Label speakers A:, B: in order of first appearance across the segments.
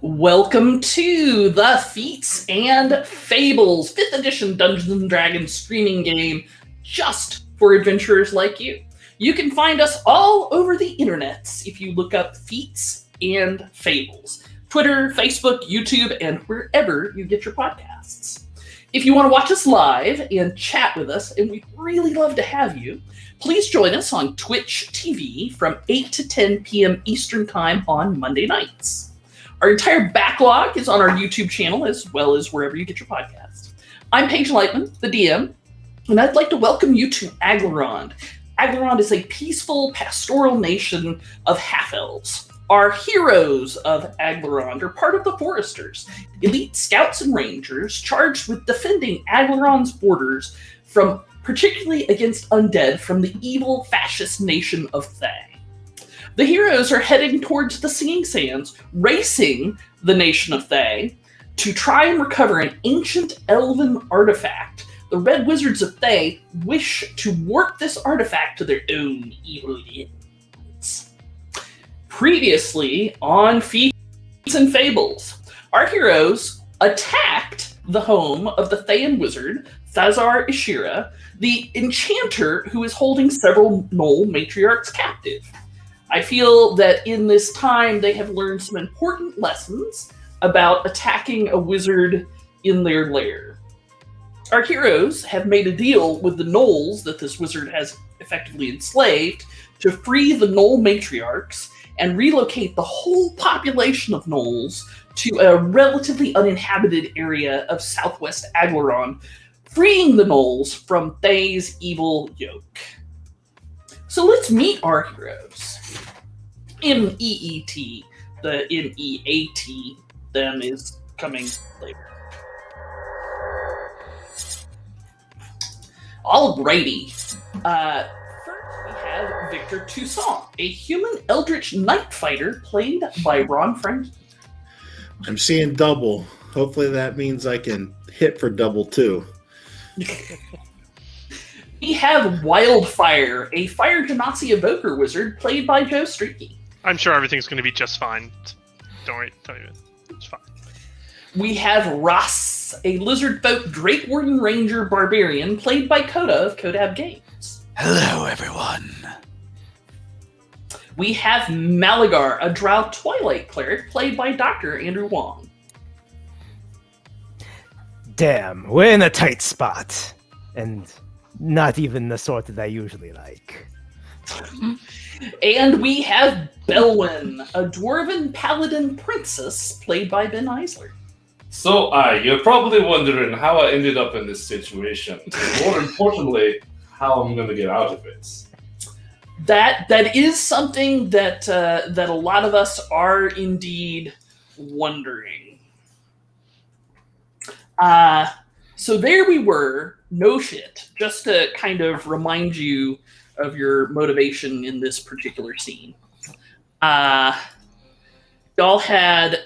A: Welcome to the Feats and Fables 5th edition Dungeons & Dragons streaming game just for adventurers like you. You can find us all over the internets if you look up Feats and Fables. Twitter, Facebook, YouTube, and wherever you get your podcasts. If you want to watch us live and chat with us, and we'd really love to have you, please join us on Twitch TV from 8 to 10 p.m. Eastern Time on Monday nights. Our entire backlog is on our YouTube channel as well as wherever you get your podcasts. I'm Paige Lightman, the DM, and I'd like to welcome you to Aglarond. Aglarond is a peaceful pastoral nation of half-elves. Our heroes of Aglarond are part of the Foresters, elite scouts and rangers charged with defending Aglarond's borders from particularly against undead from the evil fascist nation of Thayan. The heroes are heading towards the Singing Sands, racing the nation of Thay to try and recover an ancient elven artifact. The Red Wizards of Thay wish to warp this artifact to their own evil ends. Previously on Feats and Fables, our heroes attacked the home of the Thayan wizard, Thazar Ishira, the enchanter who is holding several gnoll matriarchs captive. I feel that in this time they have learned some important lessons about attacking a wizard in their lair. Our heroes have made a deal with the gnolls that this wizard has effectively enslaved to free the gnoll matriarchs and relocate the whole population of gnolls to a relatively uninhabited area of southwest Aglarond, freeing the gnolls from Thay's evil yoke. So let's meet our heroes. M-E-E-T. The M-E-A-T then is coming later. Alrighty. First we have Victor Toussaint, a human eldritch night fighter played by Ron Frankie.
B: I'm seeing double. Hopefully that means I can hit for double too.
A: We have Wildfire, a Fire Genasi Evoker wizard played by Joe Streaky.
C: I'm sure everything's going to be just fine. Don't worry. It's fine.
A: We have Ross, a Lizard Folk Drake Warden Ranger Barbarian played by Coda of Codab Games.
D: Hello, everyone.
A: We have Malagar, a Drow Twilight Cleric played by Dr. Andrew Wong.
E: Damn, we're in a tight spot. And not even the sort that I usually like.
A: And we have Belwyn, a Dwarven Paladin Princess played by Ben Eisler.
F: So, you're probably wondering how I ended up in this situation. And more importantly, how I'm going to get out of it.
A: That is something that that a lot of us are indeed wondering. So there we were, no shit, just to kind of remind you of your motivation in this particular scene. Y'all had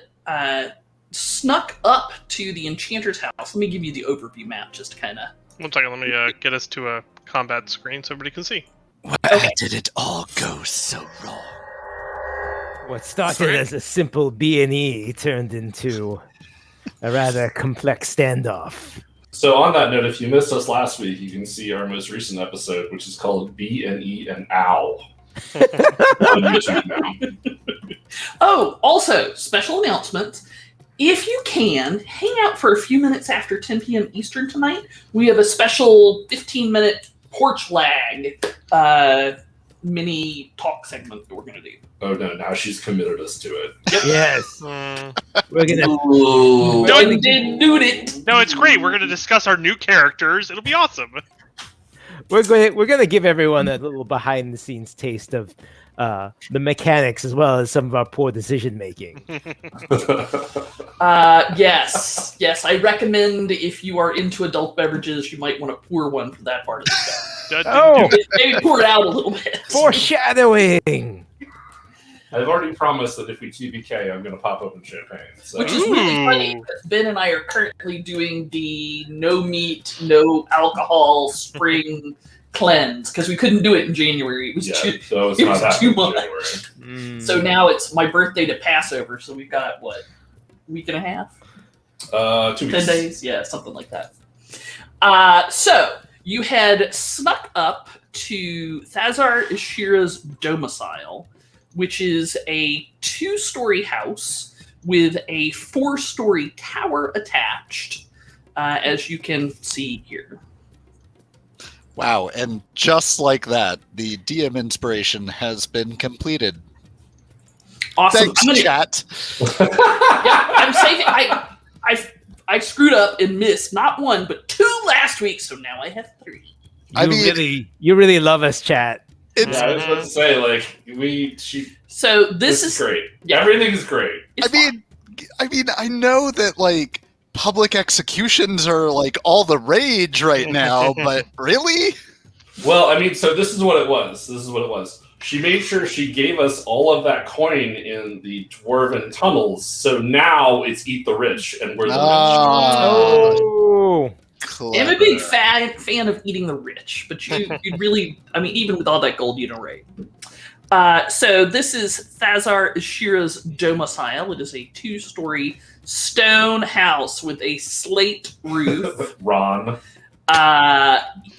A: snuck up to the enchanter's house. Let me give you the overview map just to kind of...
C: One second, let me get us to a combat screen so everybody can see.
D: Why did it all go so wrong?
E: What started as a simple B&E turned into a rather complex standoff.
F: So on that note, if you missed us last week, you can see our most recent episode, which is called B&E and Ow. On YouTube now.
A: Oh, also, special announcement. If you can, hang out for a few minutes after 10 p.m. Eastern tonight. We have a special 15-minute porch lag mini talk segment that we're going to do.
F: Oh no, now she's committed us to it.
E: Yes. We're gonna...
A: Ooh,
C: No,
A: we did do it.
C: No, it's great. We're going to discuss our new characters. It'll be awesome.
E: We're going to give everyone a little behind-the-scenes taste of the mechanics as well as some of our poor decision-making.
A: Yes. I recommend if you are into adult beverages, you might want to pour one for that part of the show.
E: Oh!
A: Maybe pour it out a little bit.
E: Foreshadowing!
F: I've already promised that if we TBK, I'm going to pop open champagne. So.
A: Which is really funny because Ben and I are currently doing the no meat, no alcohol spring cleanse because we couldn't do it in January. It was
F: so it's
A: it
F: not
A: was
F: happening
A: too
F: in
A: much.
F: January.
A: So now it's my birthday to Passover. So we've got what, week and a half,
F: 2 weeks.
A: 10 days, yeah, something like that. So you had snuck up to Thazar Ishira's domicile, which is a 2-story house with a 4-story tower attached, as you can see here.
D: Wow, and just like that, the DM inspiration has been completed.
A: Awesome.
D: Thanks, chat.
A: Yeah, I'm saving. I screwed up and missed not 1 but 2 last week, so now I have 3.
E: You really love us, chat.
D: It's,
F: I was about to say,
A: So this is
F: great.
A: Yeah.
F: Everything is great.
A: It's fine.
D: I know that like public executions are like all the rage right now, but really?
F: Well, I mean, so this is what it was. She made sure she gave us all of that coin in the dwarven tunnels, so now it's eat the rich, and we're the rich.
E: Oh,
A: I'm a big fan of eating the rich, but you really, I mean, even with all that gold, you don't rate. So this is Thazar Ishira's domicile. It is a 2-story stone house with a slate roof.
F: Ron.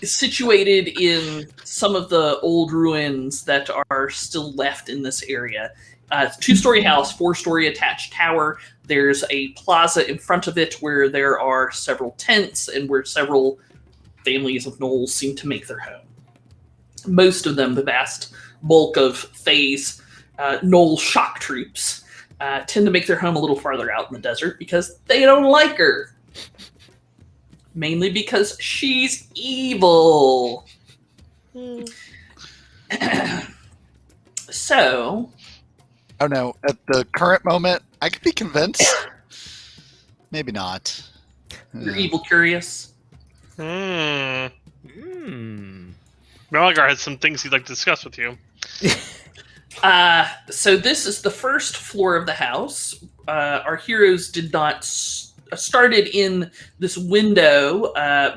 A: Situated in some of the old ruins that are still left in this area. 2-story house, 4-story attached tower. There's a plaza in front of it where there are several tents and where several families of gnolls seem to make their home. Most of them, the vast bulk of Thay's gnoll shock troops, tend to make their home a little farther out in the desert because they don't like her. Mainly because she's evil. So...
D: Oh no, at the current moment, I could be convinced. Maybe not.
A: You're evil curious.
C: Malagar has some things he'd like to discuss with you.
A: So this is the first floor of the house. Our heroes did not started in this window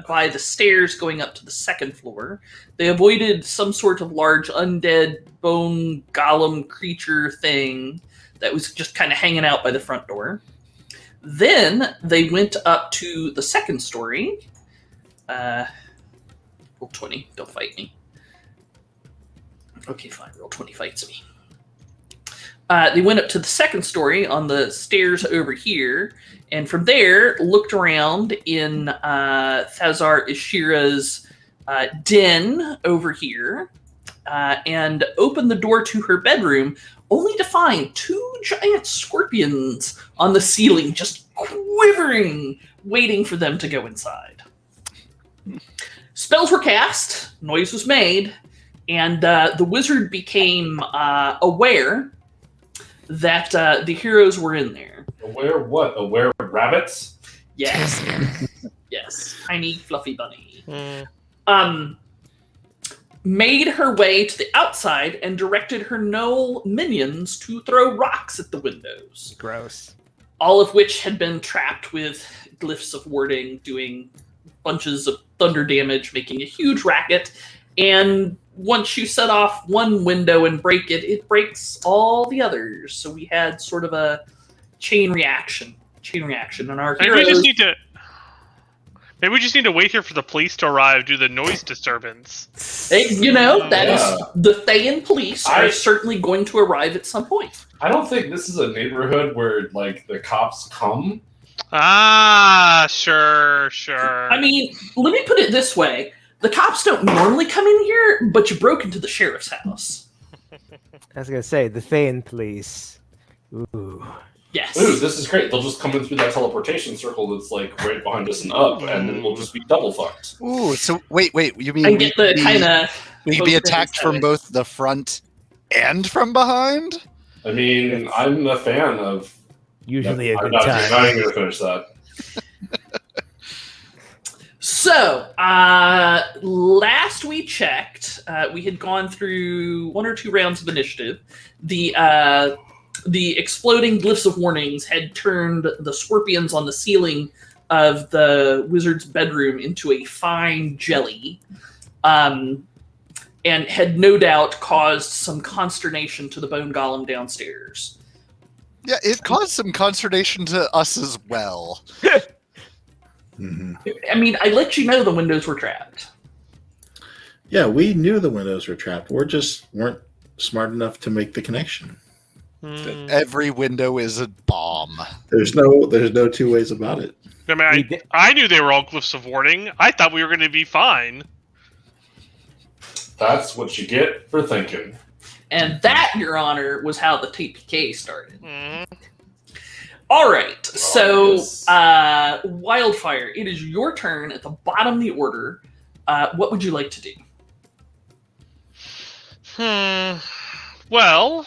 A: by the stairs going up to the second floor. They avoided some sort of large undead bone golem creature thing that was just kind of hanging out by the front door. Then they went up to the second story. Roll 20, don't fight me. Okay, fine, roll 20 fights me. They went up to the second story on the stairs over here, and from there looked around in Thazar Ishira's den over here, and opened the door to her bedroom, only to find 2 giant scorpions on the ceiling, just quivering, waiting for them to go inside. Spells were cast, noise was made, and the wizard became aware that the heroes were in there.
F: Aware what? Aware of rabbits?
A: Yes. Yes. Tiny, fluffy bunny. Made her way to the outside and directed her gnoll minions to throw rocks at the windows.
E: gross.
A: All of which had been trapped with glyphs of warding, doing bunches of thunder damage, making a huge racket. And once you set off one window and break it, it breaks all the others. So we had sort of a chain reaction. And our
C: Maybe we
A: heroes...
C: Maybe we just need to wait here for the police to arrive due to the noise disturbance.
A: You know, that is the Thayan police are certainly going to arrive at some point.
F: I don't think this is a neighborhood where, like, the cops come.
C: Ah, sure.
A: I mean, let me put it this way. The cops don't normally come in here, but you broke into the sheriff's house.
E: I was gonna say the Thayan police. Ooh.
A: Yes.
F: Ooh, this is great. They'll just come in through that teleportation circle that's, like, right behind us and up, and then we'll just be double fucked.
D: Ooh, so wait, you mean
A: And get the kind of...
D: we can be attacked from both the front and from behind?
F: I mean, I'm a fan of...
E: Usually a good
F: I'm
E: time.
F: not even going to finish that.
A: So, last we checked, we had gone through 1 or 2 rounds of initiative. The exploding glyphs of warnings had turned the scorpions on the ceiling of the wizard's bedroom into a fine jelly. and had no doubt caused some consternation to the bone golem downstairs.
D: Yeah, it caused some consternation to us as well.
B: Mhm.
A: I mean, I let you know the windows were trapped.
B: Yeah, we knew the windows were trapped. Weren't smart enough to make the connection.
C: Hmm.
D: Every window is a bomb.
B: There's no two ways about it.
C: I mean, I knew they were all glyphs of warding. I thought we were going to be fine.
F: That's what you get for thinking.
A: And that, Your Honor, was how the TPK started.
C: Mhm.
A: All right, so
F: yes.
A: Wildfire, it is your turn at the bottom of the order. What would you like to do?
C: Well,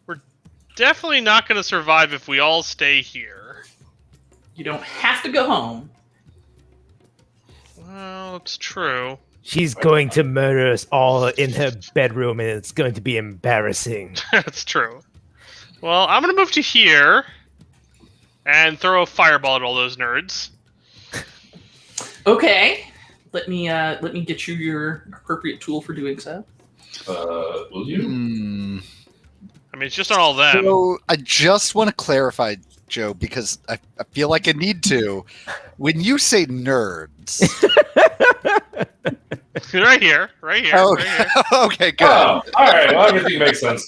C: we're definitely not going to survive if we all stay here.
A: You don't have to go home.
C: Well, it's true.
E: She's going to murder us all in her bedroom, and it's going to be embarrassing.
C: That's true. Well, I'm going to move to here and throw a fireball at all those nerds.
A: Okay, let me get you your appropriate tool for doing so.
F: Will you?
C: I mean, it's just on all them.
D: So I just want to clarify, Joe, because I feel like I need to. When you say nerds,
C: Right here. Right here.
D: okay, good.
F: Oh, all right. Well, everything makes sense.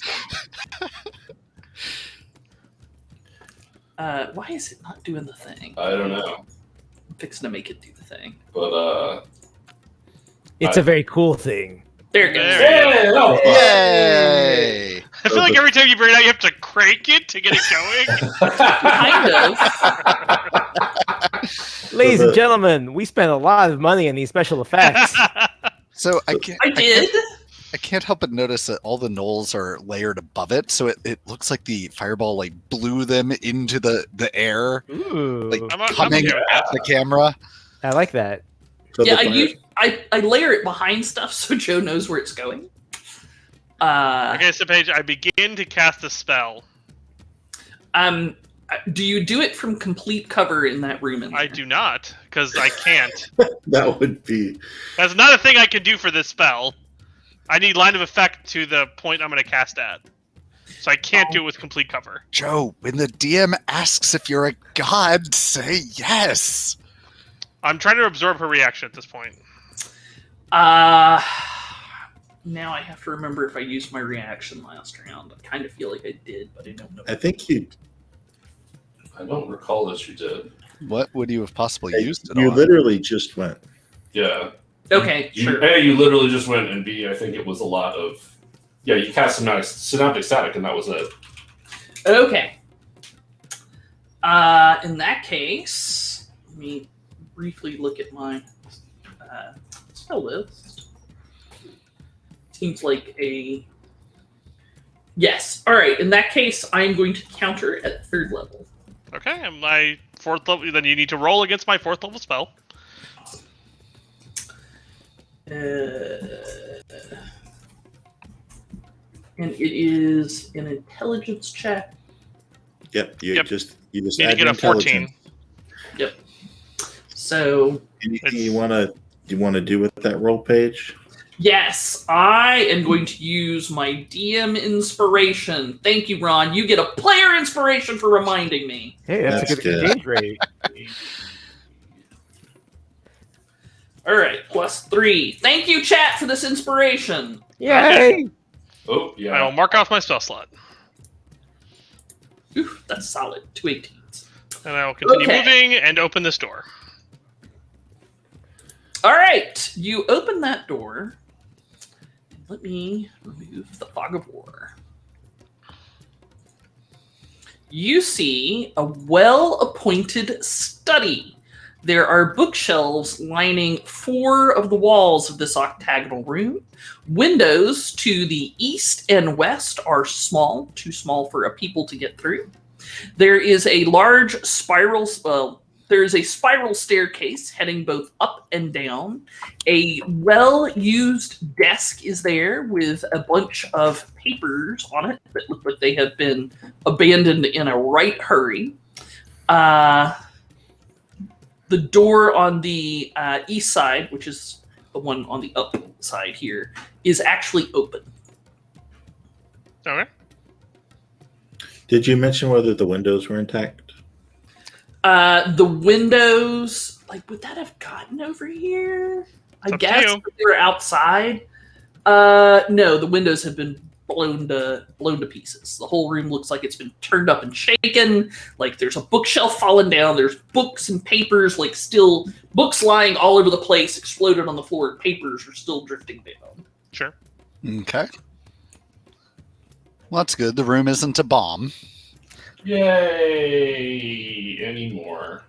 A: Why is it not doing the thing?
F: I don't know,
A: I'm fixing to make it do the thing.
F: but
E: It's a very cool thing.
A: There it goes.
C: There you go.
D: Yay!
C: I feel like every time you bring it out, you have to crank it to get it going.
A: Kind of.
E: Ladies and gentlemen, we spent a lot of money on these special effects.
D: So
A: I did.
D: I can't help but notice that all the gnolls are layered above it, so it looks like the fireball like blew them into the air,
E: Ooh,
D: like
C: I'm
D: coming
C: okay with
D: at the camera.
E: I like that.
B: So
A: Yeah,
B: the fire-
A: I layer it behind stuff so Joe knows where it's going.
C: Okay, so Paige, I begin to cast a spell.
A: Do you do it from complete cover in that room? In there?
C: I do not, because I can't.
B: that would be
C: That's not a thing I can do for this spell. I need line of effect to the point I'm going to cast at. So I can't do it with complete cover.
D: Joe, when the DM asks if you're a god, say yes.
C: I'm trying to absorb her reaction at this point.
A: Now I have to remember if I used my reaction last round. I kind of feel like I did, but I don't know.
B: I think you
F: I don't recall that you did.
D: What would you have possibly used it
B: you
D: on?
B: literally just went.
F: Yeah.
A: Okay, sure.
F: A, you literally just went, and B, I think it was a lot of. Yeah, you cast synaptic static, and that was it.
A: Okay. In that case, let me briefly look at my spell list. Seems like a yes. All right. In that case, I am going to counter at third level.
C: Okay, and my fourth level. Then you need to roll against my fourth level spell.
A: And it is an intelligence check.
B: Yep, you
C: Yep.
B: just
C: Need to
B: add
C: get
B: your
C: a 14.
B: intelligence.
A: So
B: Anything you wanna do with that roll page?
A: yes, I am going to use my DM inspiration. Thank you, Ron. You get a player inspiration for reminding me.
E: Hey, that's a
B: That's
E: good
B: good.
E: exchange rate.
A: All right, +3. Thank you, chat, for this inspiration.
E: Yay!
F: Oh,
C: I
F: yeah.
C: will mark off my spell slot.
A: Oof, that's solid. 2 18s.
C: And I will continue
A: Okay.
C: moving and open this door.
A: All right, you open that door. Let me remove the fog of war. You see a well-appointed study. There are bookshelves lining 4 of the walls of this octagonal room. Windows to the east and west are small, too small for a people to get through. There is a large spiral, there is a spiral staircase heading both up and down. A well-used desk is there with a bunch of papers on it that look like they have been abandoned in a right hurry. The door on the east side, which is the one on the up side here, is actually open.
C: Okay.
B: Did you mention whether the windows were intact?
A: The windows, like, would that have gotten over here? I
C: Up to
A: guess
C: you.
A: if they were outside. No, the windows have been blown to pieces. The whole room looks like it's been turned up and shaken. Like there's a bookshelf fallen down. There's books and papers, like still books lying all over the place, exploded on the floor. Papers are still drifting down.
C: Sure.
D: Okay. Well, that's good. The room isn't a bomb.
F: Yay! Anymore.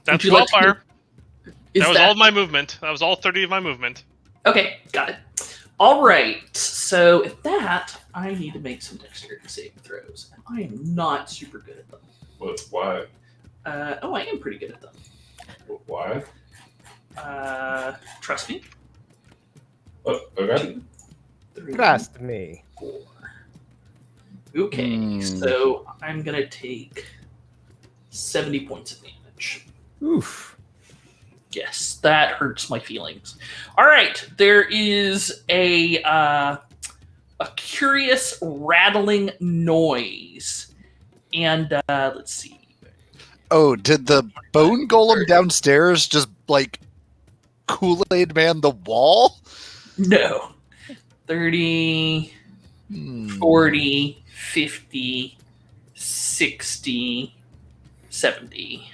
C: That's
A: you like to-
C: Wellfire.
A: Is
C: That was all my movement. That was all 30 of my movement.
A: Okay, got it. All right. So at that, I need to make some dexterity saving throws. And I am not super good at them.
F: Why?
A: I am pretty good at them.
F: Why?
A: Trust me.
F: Oh, okay.
A: 2, 3,
E: Trust me.
A: 4. Okay, so I'm gonna take 70 points of damage.
E: Oof.
A: Yes, that hurts my feelings. All right, there is a curious rattling noise, and let's see.
D: Oh, did the bone golem downstairs just like Kool-Aid man the wall?
A: No, 30, 40, 50, 60, 70.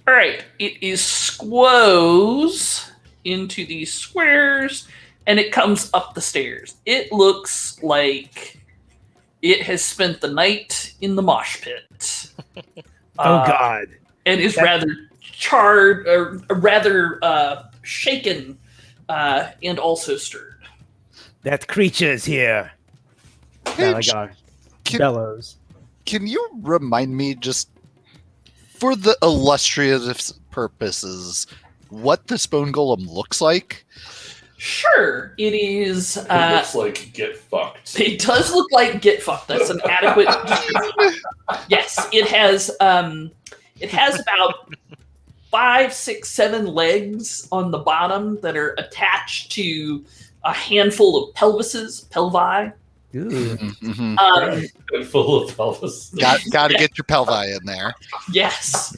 A: All right, it is squoze into these squares, and it comes up the stairs. It looks like it has spent the night in the mosh pit.
E: Oh God.
A: And is rather charred, or rather shaken, and also stirred.
E: That creature's here.
D: Hey,
E: Malagar
D: can-
E: bellows.
D: Can you remind me, just for the illustrative purposes, what this bone golem looks like?
A: Sure, it is.
F: It looks like get fucked.
A: It does look like get fucked. That's an adequate. Yes, it has. It has about 5, 6, 7 legs on the bottom that are attached to a handful of pelvi.
E: Ooh.
D: Mm-hmm.
F: Full of pelvis.
D: Got to get your pelvi in there.
A: Yes,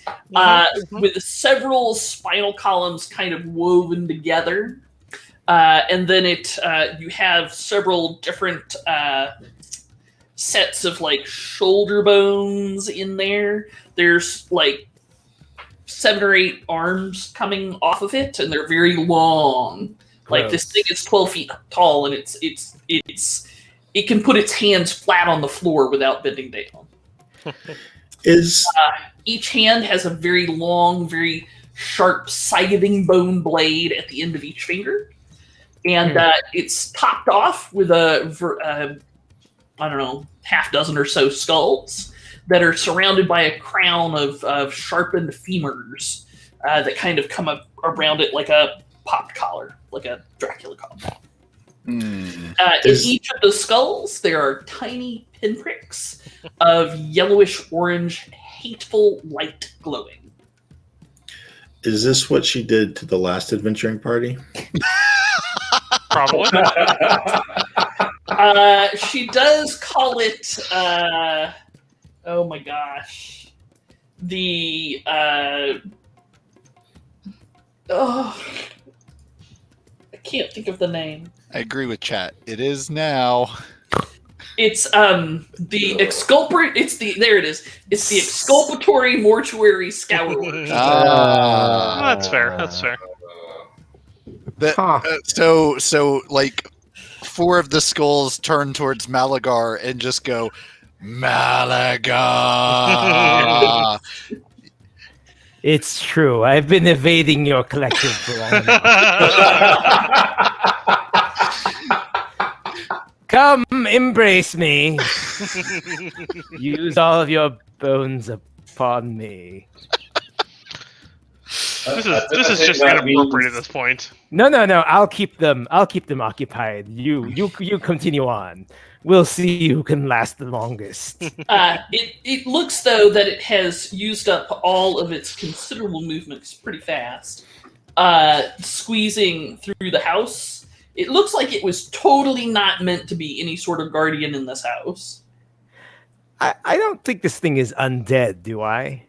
A: with several spinal columns kind of woven together, and then you have several different sets of like shoulder bones in there. There's like 7 or 8 arms coming off of it, and they're very long. Like this thing is 12 feet tall, and it can put its hands flat on the floor without bending down. Each hand has a very long, very sharp, scything bone blade at the end of each finger, and it's topped off with I don't know, half dozen or so skulls that are surrounded by a crown of sharpened femurs that kind of come up around it like a popped collar, like a Dracula collar. In each of the skulls, there are tiny pinpricks of yellowish orange, hateful light glowing.
B: Is this what she did to the last adventuring party?
C: Probably.
A: She does call it, oh my gosh, I can't think of the name.
D: I agree with chat. It is now.
A: It's the exculpatory. There it is. It's the exculpatory mortuary scourge.
C: That's fair. That's fair.
D: So like 4 of the skulls turn towards Malagar and just go, Malagar.
E: It's true. I've been evading your collective for long enough. Come, embrace me. Use all of your bones upon me.
C: This is just inappropriate at this point.
E: No. I'll keep them occupied. You continue on. We'll see who can last the longest.
A: It looks though that it has used up all of its considerable movements pretty fast. Squeezing through the house. It looks like it was totally not meant to be any sort of guardian in this house.
E: I don't think this thing is undead, do I?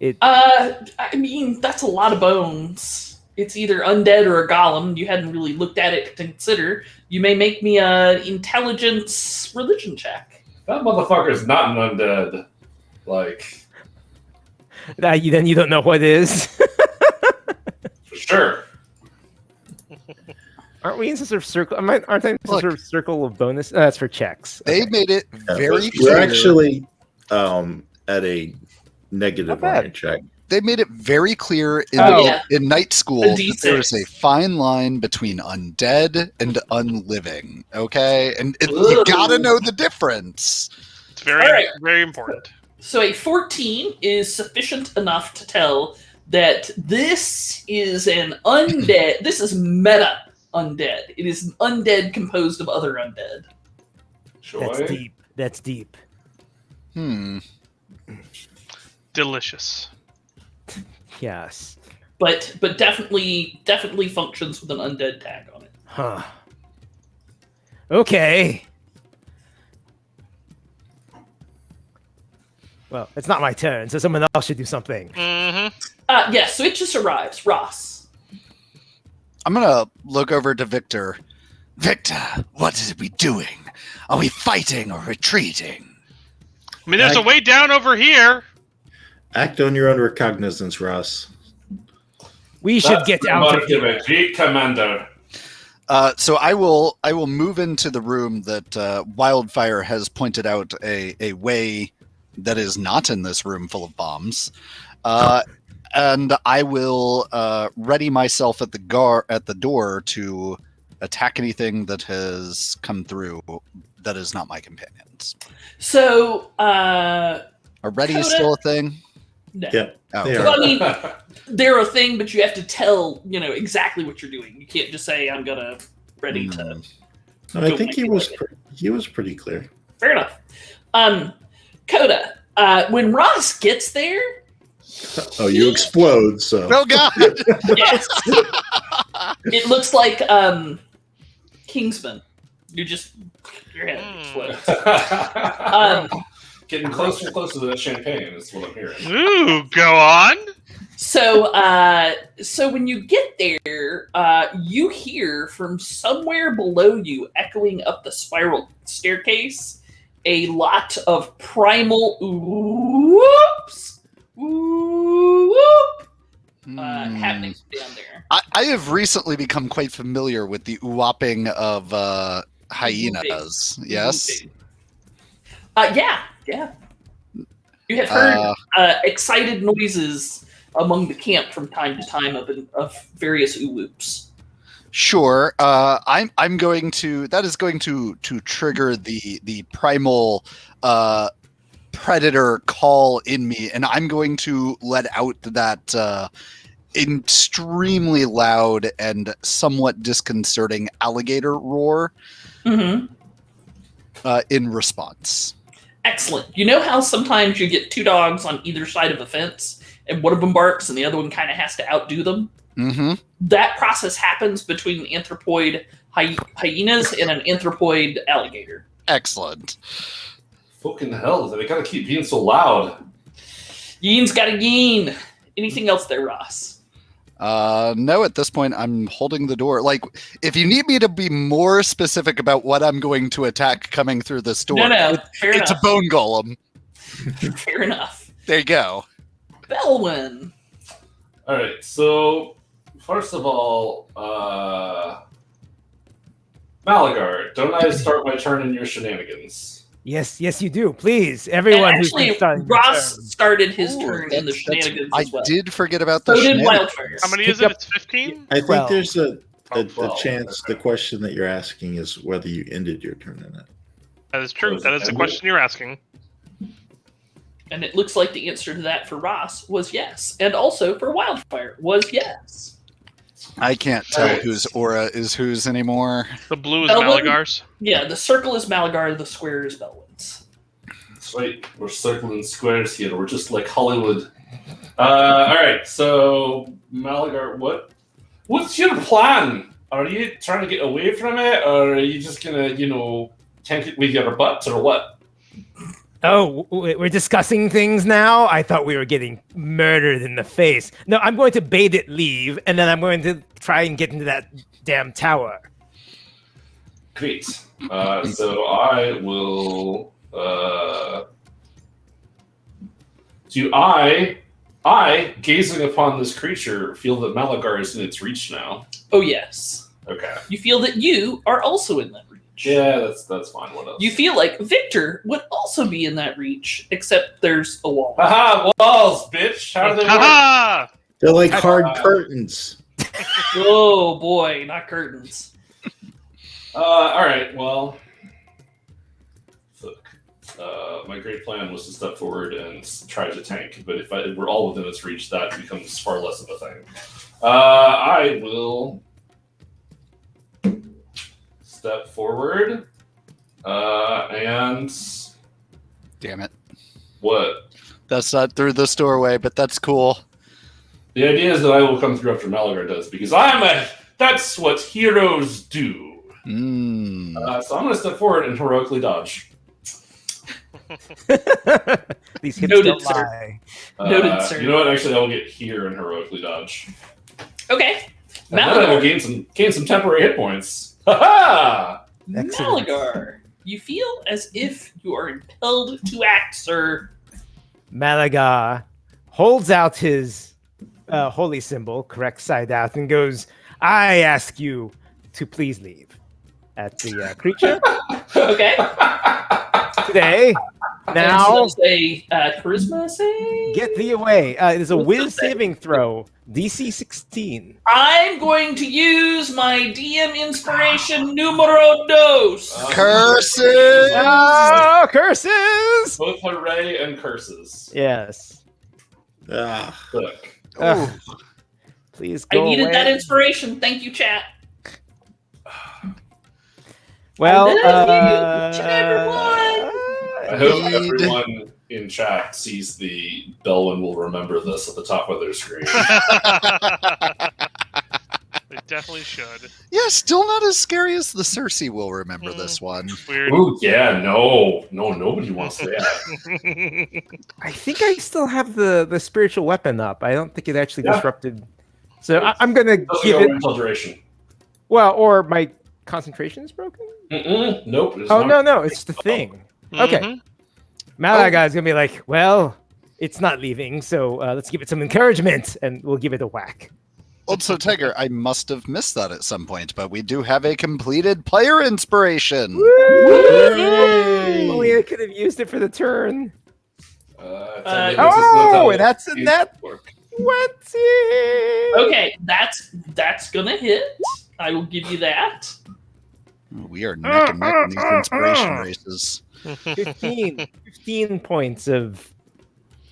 A: I mean, that's a lot of bones. It's either undead or a golem. You hadn't really looked at it to consider. You may make me an intelligence religion check.
F: That motherfucker's not an undead. Like,
E: Then you don't know what it is.
F: for sure.
E: Aren't we in some sort of circle? Aren't they in some sort of circle of bonus? That's for checks.
D: They
E: Okay.
D: made it very
B: We're
D: clear.
B: actually at a negative
E: Not bad.
B: on your check.
D: They made it very clear in,
A: Yeah.
D: in night school
A: A
D: that there is a
A: D6.
D: fine line between undead and unliving. Okay, and you
A: Ooh.
D: gotta know the difference.
C: It's very,
A: All right.
C: very important.
A: So a 14 is sufficient enough to tell that this is an undead. This is meta undead. It is an undead composed of other undead.
F: Joy.
E: That's deep.
C: Delicious.
E: Yes.
A: But definitely functions with an undead tag on it.
E: Huh. Okay. Well, it's not my turn, so someone else should do something.
C: Mm-hmm.
A: Yes, so it just arrives. Ross.
D: I'm gonna look over to Victor. Victor, what are we doing? Are we fighting or retreating?
C: I mean, there's a way down over here.
B: Act on your own recognizance, Ross.
E: We should get out of here.
F: Retreat, Commander.
D: So I will move into the room that Wildfire has pointed out a way that is not in this room full of bombs, and I will ready myself at the door to attack anything that has come through that is not my companions.
A: So,
D: Are ready
A: Coda-
D: still a thing?
A: no.
B: Yeah,
D: Oh,
B: they
A: Well,
B: are.
A: I mean, they're a thing, but you have to tell, exactly what you're doing. You can't just say, I'm gonna ready to.
B: No, I think he was pretty clear.
A: Fair enough. Coda, when Ross gets there,
B: Oh, you explode, so
D: Oh God!
A: yes, it looks like Kingsman. Your head explodes.
F: Getting closer and closer to that champagne is what I'm hearing.
C: Ooh, go on.
A: So when you get there, you hear from somewhere below you, echoing up the spiral staircase, a lot of primal whoops, whoop, happening down there.
D: I have recently become quite familiar with the whopping of hyenas. Yes.
A: Yeah. You have heard excited noises among the camp from time to time of various whoops.
D: Sure. I'm going to. That is going to trigger the primal predator call in me, and I'm going to let out that extremely loud and somewhat disconcerting alligator roar in response.
A: Excellent. You know how sometimes you get two dogs on either side of a fence, and one of them barks and the other one kind of has to outdo them?
D: Mm-hmm.
A: That process happens between anthropoid hyenas and an anthropoid alligator.
D: Excellent.
F: Fucking hell, they gotta keep being so loud.
A: Yeen's got a yeen. Anything else there, Ross?
D: No, at this point, I'm holding the door. Like, if you need me to be more specific about what I'm going to attack coming through this door,
A: No, fair
D: it's
A: enough.
D: a bone golem.
A: Fair enough.
D: There you go.
A: Belwyn.
F: Alright, so first of all, Malagar, don't I start my turn in your shenanigans?
E: Yes, you do. Please, everyone who's
A: Actually,
E: been starting their
A: Ross
E: turn.
A: started his
D: Ooh,
A: turn in the
D: that's-
A: shenanigans
D: I
A: as well.
D: did forget about the
A: So did
D: shenanigans.
A: Wildfire.
C: How many
E: Pick
C: is it?
E: up-
C: It's 15?
B: I think
E: 12.
B: there's a
F: 12,
B: chance.
F: okay.
B: The question that you're asking is whether you ended your turn in it.
C: That is true. That is the question you're asking.
A: And it looks like the answer to that for Ross was yes. And also for Wildfire was yes.
D: I can't tell
F: Alright.
D: whose aura is whose anymore.
C: The blue is
A: Belwyn?
C: Malagar's.
A: Yeah, the circle is Malagar, the square is Belwyn's.
F: That's right. We're circling squares here. We're just like Hollywood. All right. So Malagar, what's your plan? Are you trying to get away from it, or are you just gonna, tank it with your butt, or what?
E: Oh, we're discussing things now? I thought we were getting murdered in the face. No, I'm going to bait it leave, and then I'm going to try and get into that damn tower.
F: Great. So I will. Do I, gazing upon this creature, feel that Malagar is in its reach now?
A: Oh, yes.
F: Okay.
A: You feel that you are also in that reach.
F: Yeah, that's fine. What else?
A: You feel like Victor would also be in that reach, except there's a wall.
F: Aha! Walls, bitch! How do they work?
C: Haha!
B: They're like hard curtains.
A: Oh boy, not curtains.
F: All right. Well, fuck. My great plan was to step forward and try to tank, but if we're all within its reach, that becomes far less of a thing. I will step forward, and
D: Damn it.
F: what?
D: That's not through this doorway, but that's cool.
F: The idea is that I will come through after Malagar does, because that's what heroes do.
D: Mm.
F: So I'm going to step forward and heroically dodge.
E: These hips
A: Noted,
E: don't
A: sir.
E: lie.
A: Noted, sir.
F: You know what? Actually, I will get here and heroically dodge.
A: Okay.
F: And then I will gain some temporary hit points. Ha
E: Excellent.
A: Malagar, you feel as if you are impelled to act, sir.
E: Malaga holds out his holy symbol, correct side out, and goes, I ask you to please leave. At the creature
A: Okay.
E: today. Now,
A: And so a charisma save.
E: get thee away. It is a
A: What's
E: whiz
A: the save?
E: saving throw, DC 16.
A: I'm going to use my DM inspiration numero dos.
D: Curses!
E: Oh, curses!
F: Both hooray and curses.
E: Yes.
B: Ah,
F: Look.
E: Ugh. Please
A: I
E: go
A: needed
E: away.
A: that inspiration. Thank you, chat.
E: Well,
A: I love you, everyone.
F: I hope everyone in chat sees the Belwyn will remember this at the top of their screen.
C: They definitely should.
D: Yeah, still not as scary as the Cersei will remember this one.
C: Weird.
F: Ooh, yeah, no, nobody wants that.
E: I think I still have the spiritual weapon up. I don't think it actually
F: Yeah.
E: disrupted. So I'm going to
F: Doesn't
E: give
F: go
E: it.
F: until duration.
E: Well, or my concentration is broken?
F: Nope. it's
E: Oh,
F: not.
E: no, it's the thing. Okay.
C: Mhm.
E: Malagai's going to be like, well, it's not leaving, so let's give it some encouragement, and we'll give it a whack.
D: Also, Tiger, I must have missed that at some point, but we do have a completed player inspiration.
B: Hooray!
E: Only I could have used it for the turn.
A: Oh,
E: that's a net
F: work.
E: 20!
A: Okay, that's gonna hit. I will give you that.
D: We are neck and neck in these inspiration races.
E: 15 points of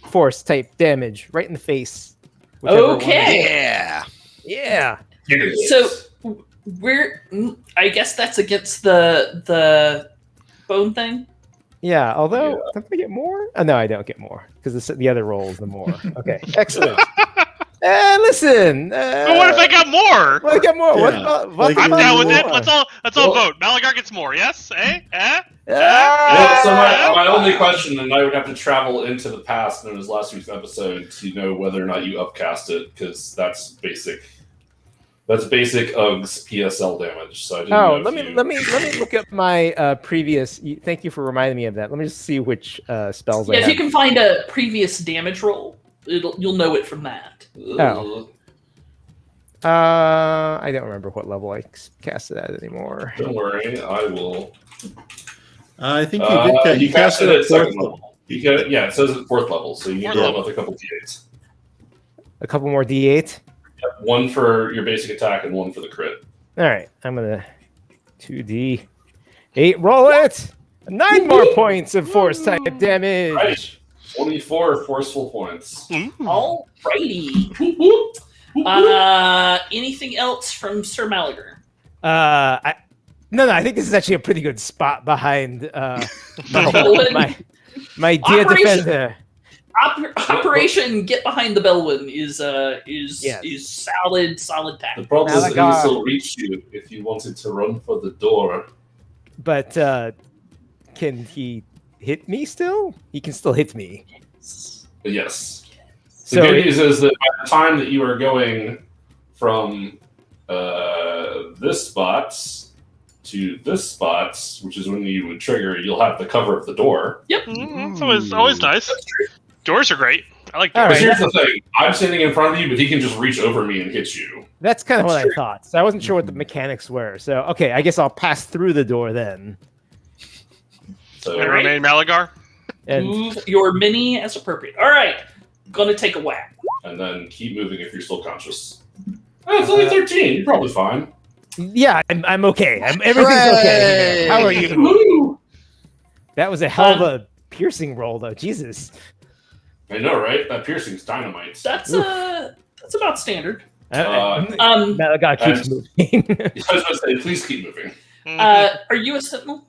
E: force type damage right in the face. Whichever one.
A: Okay.
D: Yeah.
E: Yeah.
A: So I guess that's against the bone thing.
E: Yeah, although, don't I get more? Oh, no, I don't get more, because the other roll is the more. Okay, excellent. Listen.
C: But what if I got more?
E: What if I get more?
B: Yeah. Like,
C: I'm
B: you
C: down with
B: want
C: it.
B: more.
C: Let's all vote. Malagar gets more. Yes? Eh?
F: Well, so my only question, and I would have to travel into the past, known as last week's episode, to know whether or not you upcast it, because that's basic. That's basic UGS PSL damage. So I didn't know
E: let me look up my previous. Thank you for reminding me of that. Let me just see which spells
A: Yeah,
E: I
A: if
E: have.
A: you can find a previous damage roll, you'll know it from that.
E: Oh. I don't remember what level I cast it at anymore.
F: Don't worry, I will.
B: I think you did that.
F: You cast it at
B: fourth
F: second level. Yeah, it says at fourth level, so you need to
C: Fourth
F: roll with a couple d8s.
E: A couple more D8.
F: One for your basic attack and one for the crit.
E: All right, I'm gonna 2D8. Roll it. 9 more points of force type damage.
F: Right. 24 forceful points.
A: Alrighty. Anything else from Sir Malagar?
E: No, I think this is actually a pretty good spot behind
A: Bellwyn?
E: my dear
A: Operation-
E: defender.
A: Operation Get Behind the Bellwyn is solid
F: The
A: tactic.
F: problem is that he
E: Malagar.
F: would still reach you if you wanted to run for the door.
E: But can he hit me still? He can still hit me.
F: But yes. The
E: So
F: good news is that by the time that you are going from this spot to this spot, which is when you would trigger, you'll have the cover of the door.
A: Yep.
C: It's always nice. Doors are great. I like
E: All
C: doors.
F: But
E: right.
F: here's the thing: I'm standing in front of you, but he can just reach over me and hit you.
E: that's kind of what I thought. So I wasn't sure what the mechanics were. So okay, I guess I'll pass through the door then.
F: So
C: And remain Malagar.
E: And
A: Move your mini as appropriate. All right. Gonna take a whack.
F: and then keep moving if you're still conscious. Oh, it's only 13. You're probably fine.
E: yeah, I'm okay. Everything's okay. How are you?
F: Woo!
E: That was a hell of a piercing roll, though. Jesus.
F: I know, right? That piercing's dynamite.
A: That's about standard.
E: Malaga keeps moving.
F: I was going to say, please keep moving.
A: Are you a sentinel?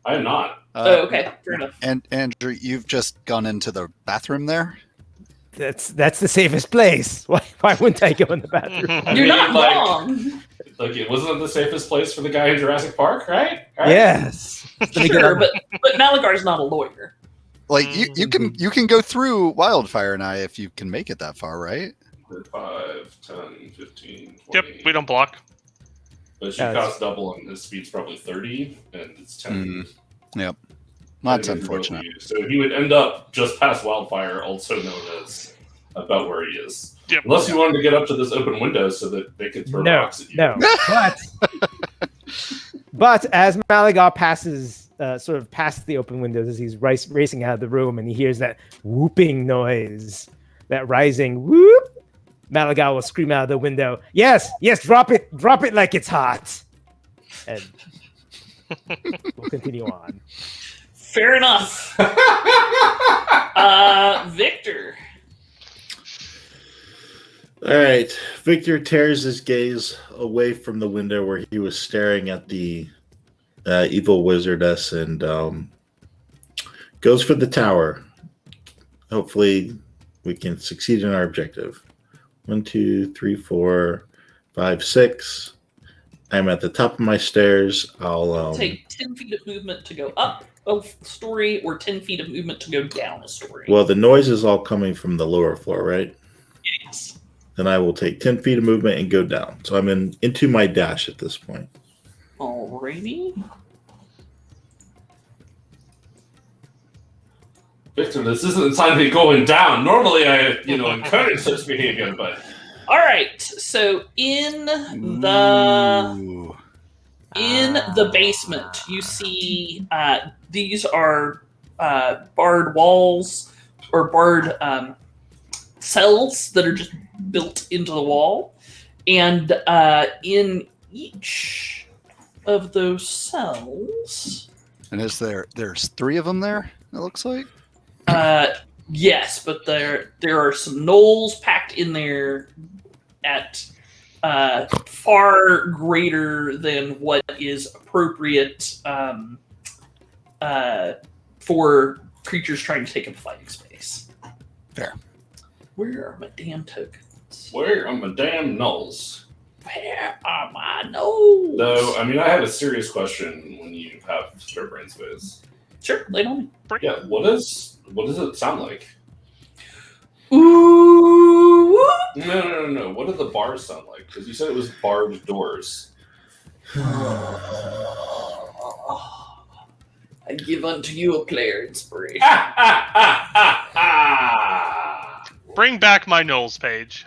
F: I am not.
A: Oh, okay, fair enough.
D: And Andrew, you've just gone into the bathroom there.
E: That's the safest place. Why wouldn't I go in the bathroom?
F: I
A: You're
F: mean,
A: not
F: like-
A: wrong.
F: Like, it wasn't the safest place for the guy in Jurassic Park, right? Right?
E: Yes. Let me get
A: Sure,
E: on-
A: but Malagar's not a lawyer.
D: Like you can go through Wildfire and I if you can make it that far, right?
F: 5, 10, 15, 20.
C: Yep, we don't block.
F: But she
E: Yeah,
F: costs double, and his speed's probably 30, and it's 10.
D: Yep. That's
F: Depending on
D: unfortunate.
F: you. So he would end up just past Wildfire, also known as about where he is.
C: Yep.
F: Unless you wanted to get up to this open window so that they could throw
E: No,
F: rocks at you.
E: no. But as Malaga passes, sort of past the open windows as he's racing out of the room, and he hears that whooping noise, that rising whoop, Malaga will scream out of the window, "Yes, drop it like it's hot," and we'll continue on.
A: Fair enough. Victor.
B: All right. Victor tears his gaze away from the window where he was staring at the evil wizardess and goes for the tower. Hopefully, we can succeed in our objective. 1, 2, 3, 4, 5, 6. I'm at the top of my stairs. I'll
A: Take 10 feet of movement to go up a story or 10 feet of movement to go down a story.
B: Well, the noise is all coming from the lower floor, right?
A: Yes.
B: Then I will take 10 feet of movement and go down. So I'm into my dash at this point.
A: Alrighty.
F: Victor, this isn't the time to be going down. Normally, I encourage such behavior, but
A: All right. So in the basement, you see these are barred walls or barred cells that are just built into the wall, and in each of those cells,
D: And there's 3 of them there? It looks like.
A: yes, but there are some gnolls packed in there at far greater than what is appropriate for creatures trying to take up fighting space.
D: Fair.
A: Where are my damn tokens?
F: where are my damn gnolls?
A: Where are my gnolls?
F: Though, I mean, I have a serious question when you have spare brain space.
A: Sure, lay it on me.
F: Yeah, what does it sound like?
A: Ooh.
F: No. What do the bars sound like? Because you said it was barred doors.
A: I give unto you a player inspiration.
C: Bring back my Knowles page.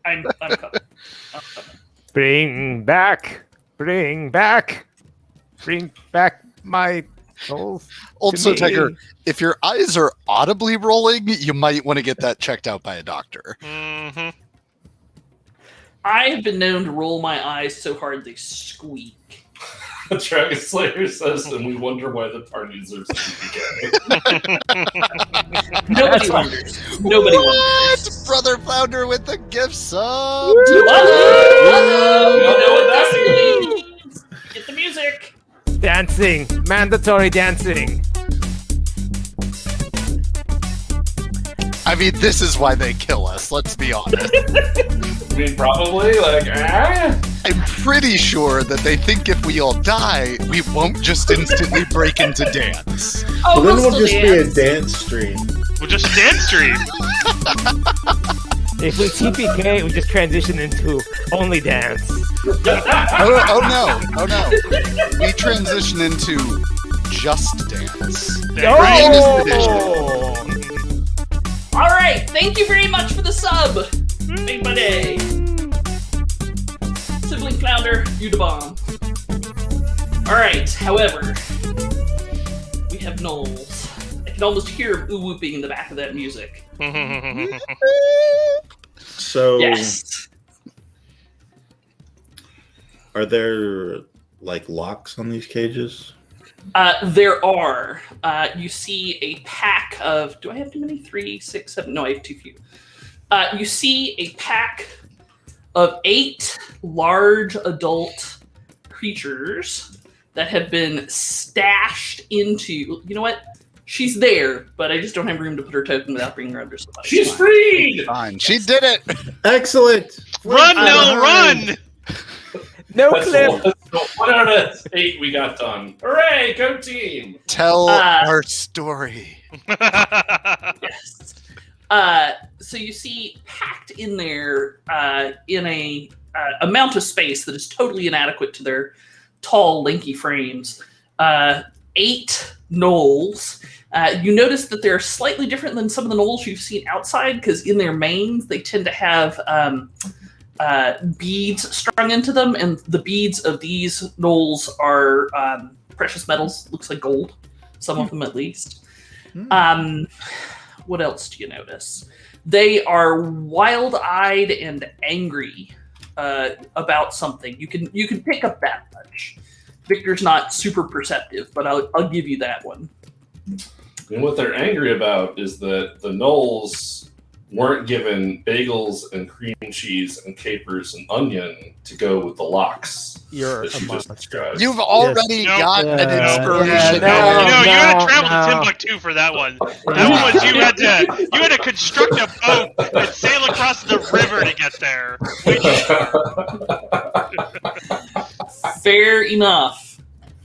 A: I'm coming.
E: Bring back my souls.
D: Also,
E: me.
D: Tiger, if your eyes are audibly rolling, you might want to get that checked out by a doctor.
C: Mm-hmm.
A: I have been known to roll my eyes so hard they squeak.
F: Dragon Slayer says, and we wonder why the party deserves CPK.
A: Nobody wonders. Nobody wonders.
D: Brother Flounder with the gift sub.
A: Uh-oh.
F: You know what that
A: means? Get the music.
E: Dancing, mandatory dancing.
D: I mean, this is why they kill us. Let's be honest.
F: I mean, probably,
D: I'm pretty sure that they think if we all die, we won't just instantly break into dance.
A: Oh,
B: Well, then we'll
A: still
B: just be a
A: dance.
B: dance stream.
C: We'll just dance stream.
E: If we TPK, we just transition into only dance.
D: Oh no. We transition into just dance.
E: Oh!
A: All right. Thank you very much for the sub. Made my day. Sibling Flounder, you the bomb. All right. However, we have gnolls. I can almost hear ooh whooping in the back of that music.
B: So,
A: Yes.
B: are there like locks on these cages?
A: There are. You see a pack of. Do I have too many? 3, 6, 7. No, I have too few. You see a pack of 8 large adult creatures that have been stashed into. You know what? She's there, but I just don't have room to put her token without bringing her under somebody.
F: She's freed!
D: Fine. She did it.
B: Excellent.
C: Run, no, run!
E: No
F: That's
E: clip.
F: the 1 out of 8 we got done. Hooray, go team!
D: Tell our story.
A: Yes. So you see packed in there in a amount of space that is totally inadequate to their tall, lanky frames. 8 gnolls. You notice that they're slightly different than some of the gnolls you've seen outside because in their manes they tend to have beads strung into them, and the beads of these gnolls are precious metals. Looks like gold, some of them at least. What else do you notice? They are wild-eyed and angry about something. You can pick up that much. Victor's not super perceptive, but I'll give you that one.
F: And what they're angry about is that the gnolls weren't given bagels and cream cheese and capers and onion to go with the locks.
E: You're
F: that
E: a
F: you just
E: monster.
F: described.
D: You've already
C: Nope.
D: got an inspiration.
E: Yeah,
C: you gotta travel
E: no.
C: to Timbuktu for that one. That one was you had to construct a boat and sail across the river to get there.
A: Fair enough.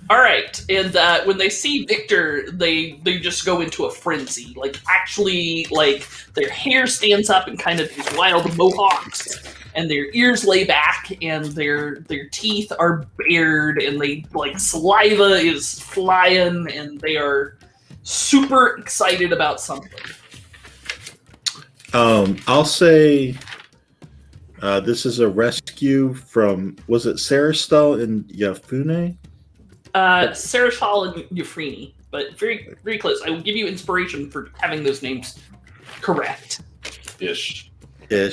A: All right, and when they see Victor, they just go into a frenzy. Like actually, like their hair stands up in kind of these wild mohawks, and their ears lay back, and their teeth are bared, and they like saliva is flying, and they are super excited about something.
B: I'll say this is a rescue from, was it Saristal and Yafune?
A: Sarashal and Euphrini, but very, very close. I will give you inspiration for having those names correct.
F: Ish.
A: They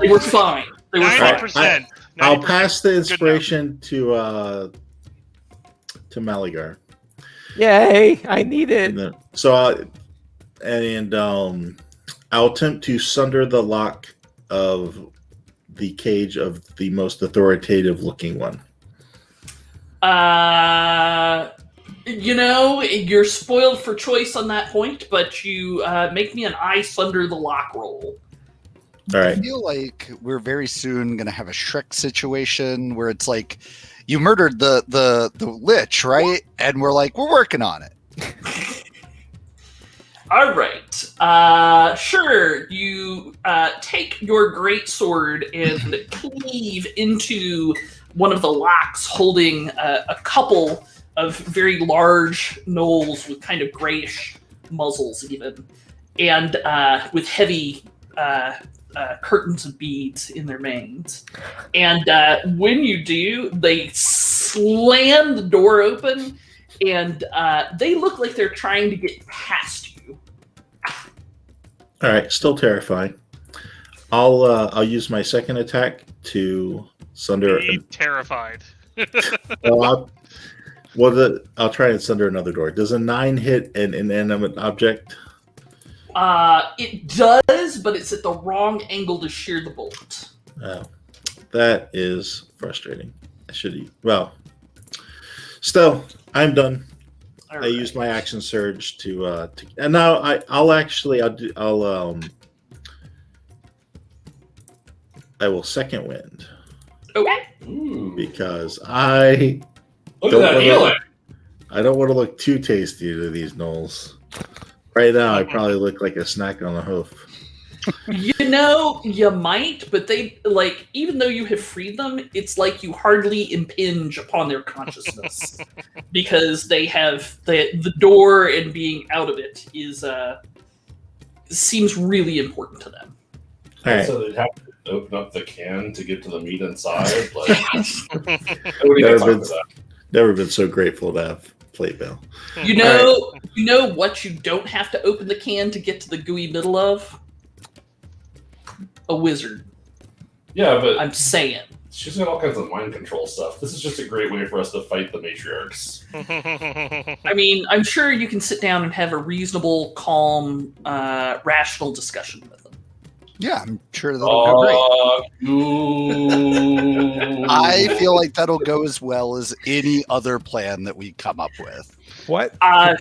A: were fine. They were fine.
C: 90%.
B: I'll pass the inspiration to Maligar.
E: Yay! I need it.
B: And then, so I'll attempt to sunder the lock of the cage of the most authoritative looking one.
A: You're spoiled for choice on that point, but you make me an eye sunder the lock roll.
B: All
D: I
B: right.
D: feel like we're very soon going to have a Shrek situation where it's like, you murdered the lich, right? And we're like, we're working on it.
A: All right. Sure. You take your great sword and cleave into one of the locks, holding a couple of very large gnolls with kind of grayish muzzles, even, and with heavy curtains of beads in their manes. And when you do, they slam the door open, and they look like they're trying to get past you.
B: All right. Still terrifying. I'll use my second attack to sunder.
C: Be terrified.
B: Well, Well, I'll try and send her another door. Does a 9 hit an inanimate object?
A: It does, but it's at the wrong angle to shear the bolt.
B: Oh, that is frustrating. I should eat. Well, still, I'm done. I used my action surge to and now I will second wind.
A: Okay.
F: Ooh.
B: Because I
F: Look at that healing.
B: I don't want to look too tasty to these gnolls. Right now, I probably look like a snack on a hoof.
A: You know, you might, but they, like, even though you have freed them, it's like you hardly impinge upon their consciousness. Because they have the door and being out of it seems really important to them.
B: All right.
F: So they'd have to open up the can to get to the meat inside. Like, nobody gets on to that.
B: Never been so grateful to have plate mail.
A: You know what you don't have to open the can to get to the gooey middle of? A wizard.
F: Yeah, but
A: I'm saying.
F: she's got all kinds of mind control stuff. This is just a great way for us to fight the matriarchs.
A: I mean, I'm sure you can sit down and have a reasonable, calm, rational discussion with them.
D: Yeah, I'm sure that'll go great. I feel like that'll go as well as any other plan that we come up with.
E: What?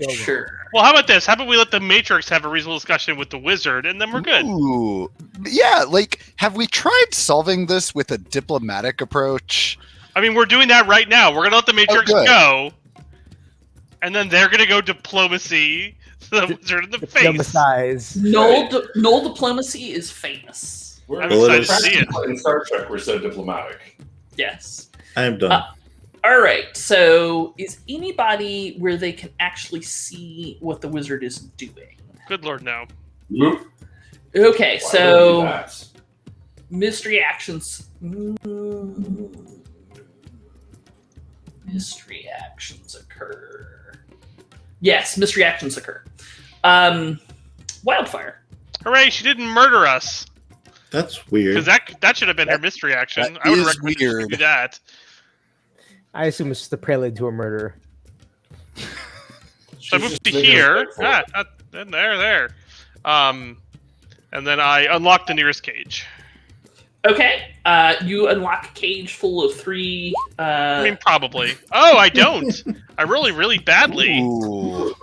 A: Sure.
C: Well, how about this? How about we let the Matrix have a reasonable discussion with the wizard, and then we're good.
D: Ooh. Yeah, like, have we tried solving this with a diplomatic approach?
C: I mean, we're doing that right now. We're gonna let the Matrix
D: good.
C: go, and then they're gonna go diplomacy the wizard in the face.
E: Diplomatize.
A: Gnoll diplomacy is famous.
F: We're
C: I'm
B: excited
C: to see it.
F: In Star Trek, we're so diplomatic.
A: Yes.
B: I am done.
A: All right. So, is anybody where they can actually see what the wizard is doing?
C: Good lord, no.
F: Nope.
A: Okay.
F: Why would
A: So,
F: we do that?
A: mystery actions. Mystery actions occur. Yes, mystery actions occur. Wildfire.
C: Hooray! She didn't murder us.
B: That's weird.
C: Because that should have been her mystery action.
D: that
C: I would
D: is
C: recommend you
D: weird.
C: do that.
E: I assume it's just the prelude to a murder.
C: So I
F: She's
C: moved to
F: just making us
C: here.
F: grateful.
C: Then there. And then I unlocked the nearest cage.
A: Okay. You unlock a cage full of 3.
C: I mean, probably. Oh, I don't. I really, really badly.
D: Ooh.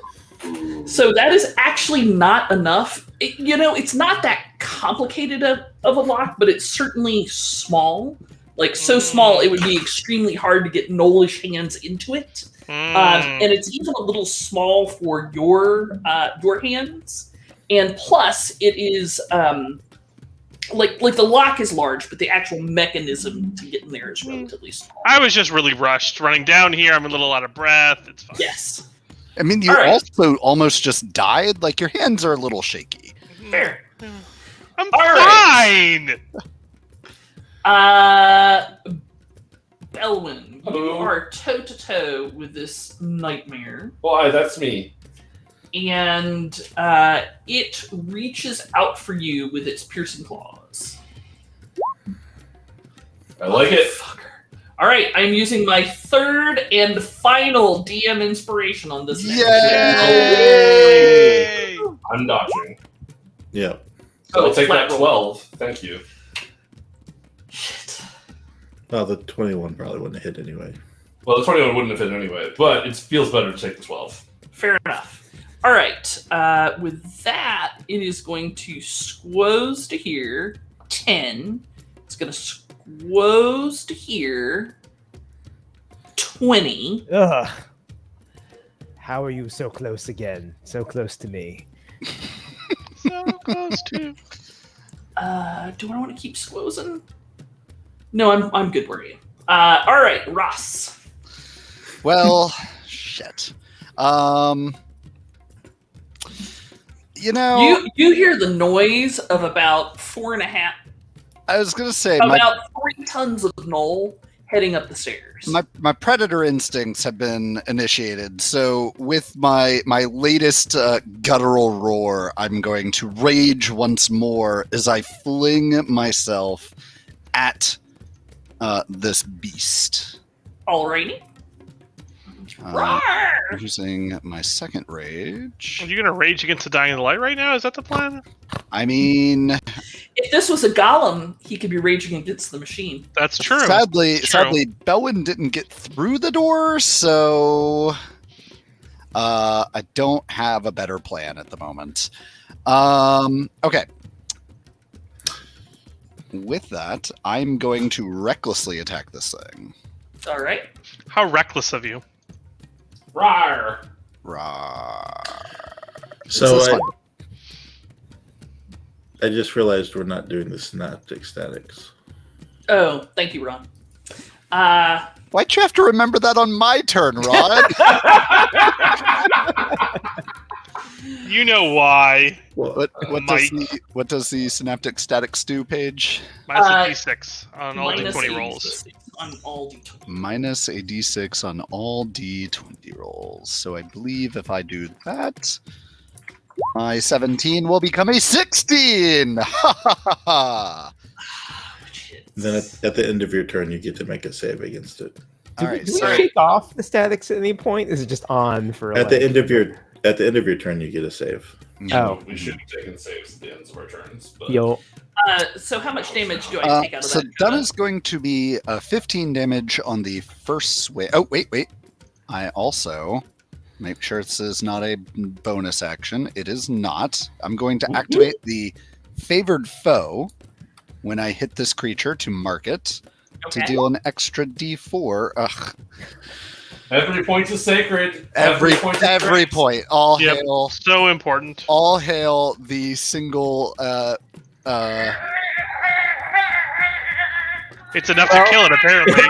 A: So that is actually not enough. It's not that complicated of a lock, but it's certainly small. Like, so small, it would be extremely hard to get gnollish hands into it. And it's even a little small for your hands. And plus, it is, like the lock is large, but the actual mechanism to get in there is relatively small.
C: I was just really rushed. Running down here, I'm a little out of breath. It's fine.
A: Yes.
D: I mean, you
A: All right.
D: also almost just died. Like, your hands are a little shaky.
A: Fair.
C: I'm
A: All right.
C: fine.
A: Belwyn, you
F: Hello.
A: are toe-to-toe with this nightmare.
F: Why, that's me.
A: And it reaches out for you with its piercing claws.
F: I like it.
A: Fucker. All right, I'm using my third and final DM inspiration on this. next
D: Yay!
C: Yay!
F: I'm dodging.
B: Yeah.
F: I'll
A: it's
F: take
A: flat
F: that
A: roll.
F: 12. Thank you.
A: Shit.
B: Well, the 21 probably wouldn't have hit anyway.
F: Well, the 21 wouldn't have hit anyway, but it feels better to take the 12.
A: Fair enough. All right. With that, it is going to squoze to here 10. It's going to squoze to here 20.
E: Ugh. How are you so close again? So close to me.
C: So close to.
A: Do I want to keep squozing? No, I'm good where I am. All right, Ross.
D: Well, shit.
A: You hear the noise of about 4.5,
D: I was gonna say
A: about 3 tons of gnoll heading up the stairs.
D: my predator instincts have been initiated. So with my latest guttural roar, I'm going to rage once more as I fling myself at this beast.
A: Alrighty. Roar!
D: Using my second rage.
C: Are you gonna rage against the dying light right now? Is that the plan?
D: I mean,
A: If this was a golem, he could be raging against the machine.
C: That's true.
D: sadly,
C: It's true.
D: Belwyn didn't get through the door, so I don't have a better plan at the moment. Okay. With that, I'm going to recklessly attack this thing.
A: All right.
C: How reckless of you.
F: Rawr!
D: Rah.
B: So
D: This is fun.
B: I just realized we're not doing the synaptic statics.
A: Oh, thank you, Ron.
D: Why'd you have to remember that on my turn, Rod?
C: You know why.
B: Well,
D: What does the synaptic statics do, Paige?
C: Minus
A: Uh,
C: a d6 on all
A: minus
C: d20
A: a
C: rolls.
A: on all d20.
D: Minus a d6 on all d20 rolls. So I believe if I do that, my 17 will become a 16! Ha ha ha ha!
B: then at the end of your turn, you get to make a save against it.
D: All right,
E: Do we
D: so
E: take off the statics at any point? Is it just on for
B: At the end of your turn, you get a save.
E: Oh.
F: We should be taking saves at the ends of our turns. But
E: Yo,
A: So how much damage do I take out of
D: so
A: that?
D: that is going to be 15 damage on the first swing. Oh, wait. I also make sure this is not a bonus action. It is not. I'm going to activate the favored foe when I hit this creature to mark it to
A: Okay.
D: deal an extra d4. Ugh.
F: every point is sacred.
D: Every
F: point. Is correct.
D: point. All
C: Yep.
D: hail.
C: So important.
D: All hail the single.
C: It's enough to kill it, apparently.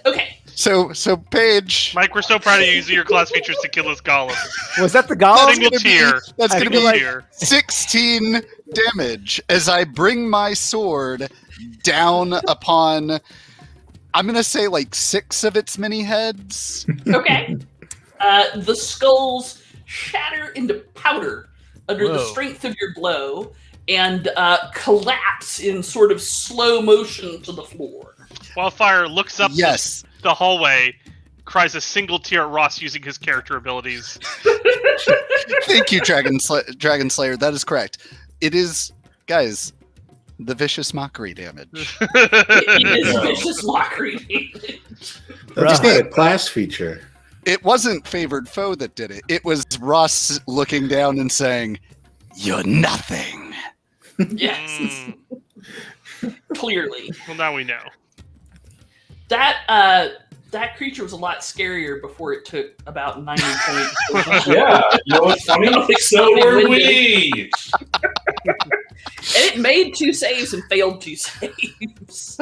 A: Okay.
D: So Paige.
C: Mike, we're so proud of you using your class features to kill this golem.
E: was that the golem?
C: Single tier.
D: That's going to
C: Single
D: be
C: tier.
D: 16 damage as I bring my sword down upon, I'm going to say like 6 of its mini heads.
A: Okay. The skulls shatter into powder under the
C: Whoa.
A: strength of your blow and collapse in sort of slow motion to the floor.
C: Wildfire looks up
D: Yes.
C: the hallway, cries a single tear at Ross using his character abilities.
D: Thank you, Dragon Slayer. That is correct. It is, guys, the vicious mockery damage.
A: It is vicious mockery.
B: That's
E: Right.
B: not a class feature.
D: It wasn't favored foe that did it. It was Ross looking down and saying, "You're nothing."
A: Yes,
C: Mm,
A: clearly.
C: well, now we know.
A: That creature was a lot scarier before it took about 90 points.
F: Yeah, you know what's funny? So were we.
A: And it made 2 saves and failed 2 saves.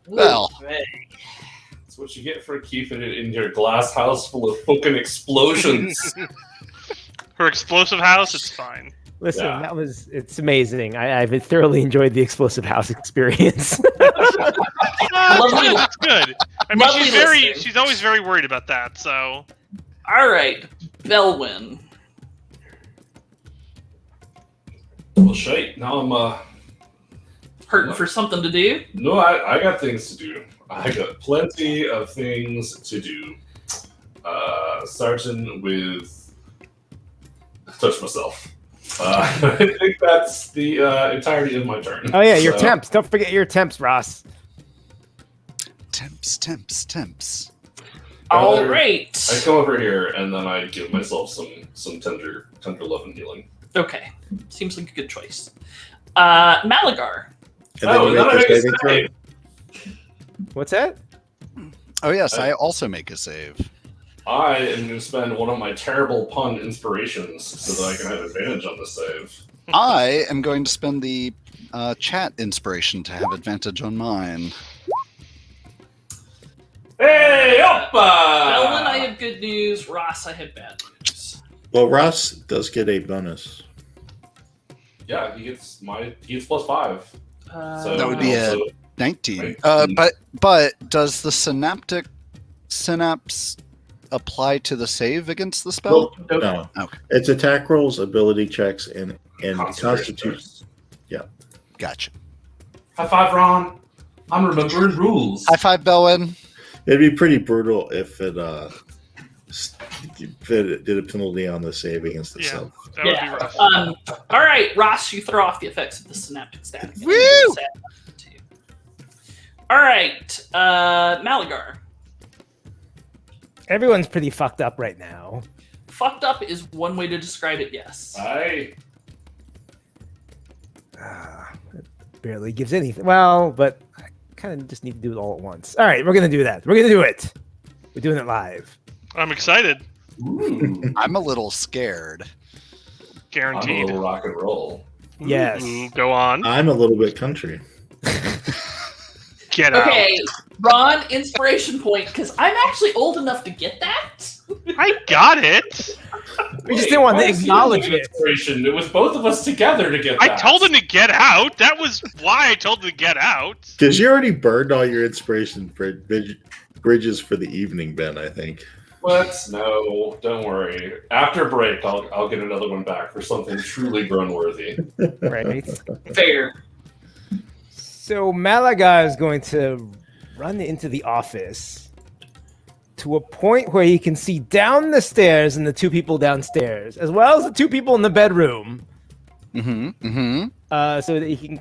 D: Well.
A: Okay.
F: That's what you get for keeping it in your glass house full of fucking explosions.
C: Her explosive house, it's fine.
E: Listen,
F: Yeah.
E: it's amazing. I've thoroughly enjoyed the explosive house experience.
A: Lovely.
C: That's good. I mean,
A: Lovely listening.
C: she's always very worried about that, so.
A: All right, Belwyn.
F: Well, shite. Now I'm
A: Hurting for something to do?
F: No, I got things to do. I got plenty of things to do. Starting with touch myself. I think that's the entirety of my turn.
E: Oh yeah, your
F: So,
E: temps. Don't forget your temps, Ross.
D: Temps.
A: All
F: I
A: right.
F: come over here and then I give myself some tender love and healing.
A: Okay. Seems like a good choice. Malagar.
B: And then you
F: then I
B: make a
F: make a
B: saving throw.
F: save.
E: What's that?
D: Oh yes, I also make a save.
F: I am going to spend one of my terrible pun inspirations so that I can have advantage on this save.
D: I am going to spend the chat inspiration to have advantage on mine.
F: Hey,
A: Belwyn, I
F: oppa!
A: have good news. Ross, I have bad news.
B: Well, Ross does get a bonus.
F: Yeah, he gets +5. So
D: That would be a
F: also-
D: 19.
F: Right.
D: But does the synapse apply to the save against the spell?
A: Nope.
B: No.
D: Okay.
B: It's attack rolls, ability checks, and constitution.
F: Concentration.
D: Gotcha.
F: High five, Ron. I'm remembering rules.
D: High five, Belwyn.
B: It'd be pretty brutal if it did a penalty on the save against
C: Yeah,
B: itself.
C: that would be rough.
A: All right, Ross, you throw off the effects of the synaptic static.
D: Woo!
A: All right, Malagar.
E: Everyone's pretty fucked up right now.
A: Fucked up is one way to describe it, yes.
F: Aye.
E: It barely gives anything. Well, but I kind of just need to do it all at once. All right, we're going to do that. We're going to do it. We're doing it live.
C: I'm excited.
F: Ooh.
D: I'm a little scared.
F: I'm a
C: Guaranteed.
F: little rock and roll.
E: Yes.
C: Ooh, go on.
B: I'm a little bit country.
C: Get out.
A: Okay, Ron, inspiration point, because I'm actually old enough to get that.
C: I got it.
E: We just didn't want to
F: Why is he
E: acknowledge
F: doing
E: it.
F: inspiration? It was both of us together to get that.
C: I told him to get out. That was why I told him to get out.
B: Because you already burned all your inspiration bridges for the evening, Ben, I think.
F: What? No, don't worry. After break, I'll get another one back for something truly grown-worthy.
E: Right.
A: Fair.
E: So Malaga is going to run into the office to a point where he can see down the stairs and the two people downstairs, as well as the two people in the bedroom. So that he can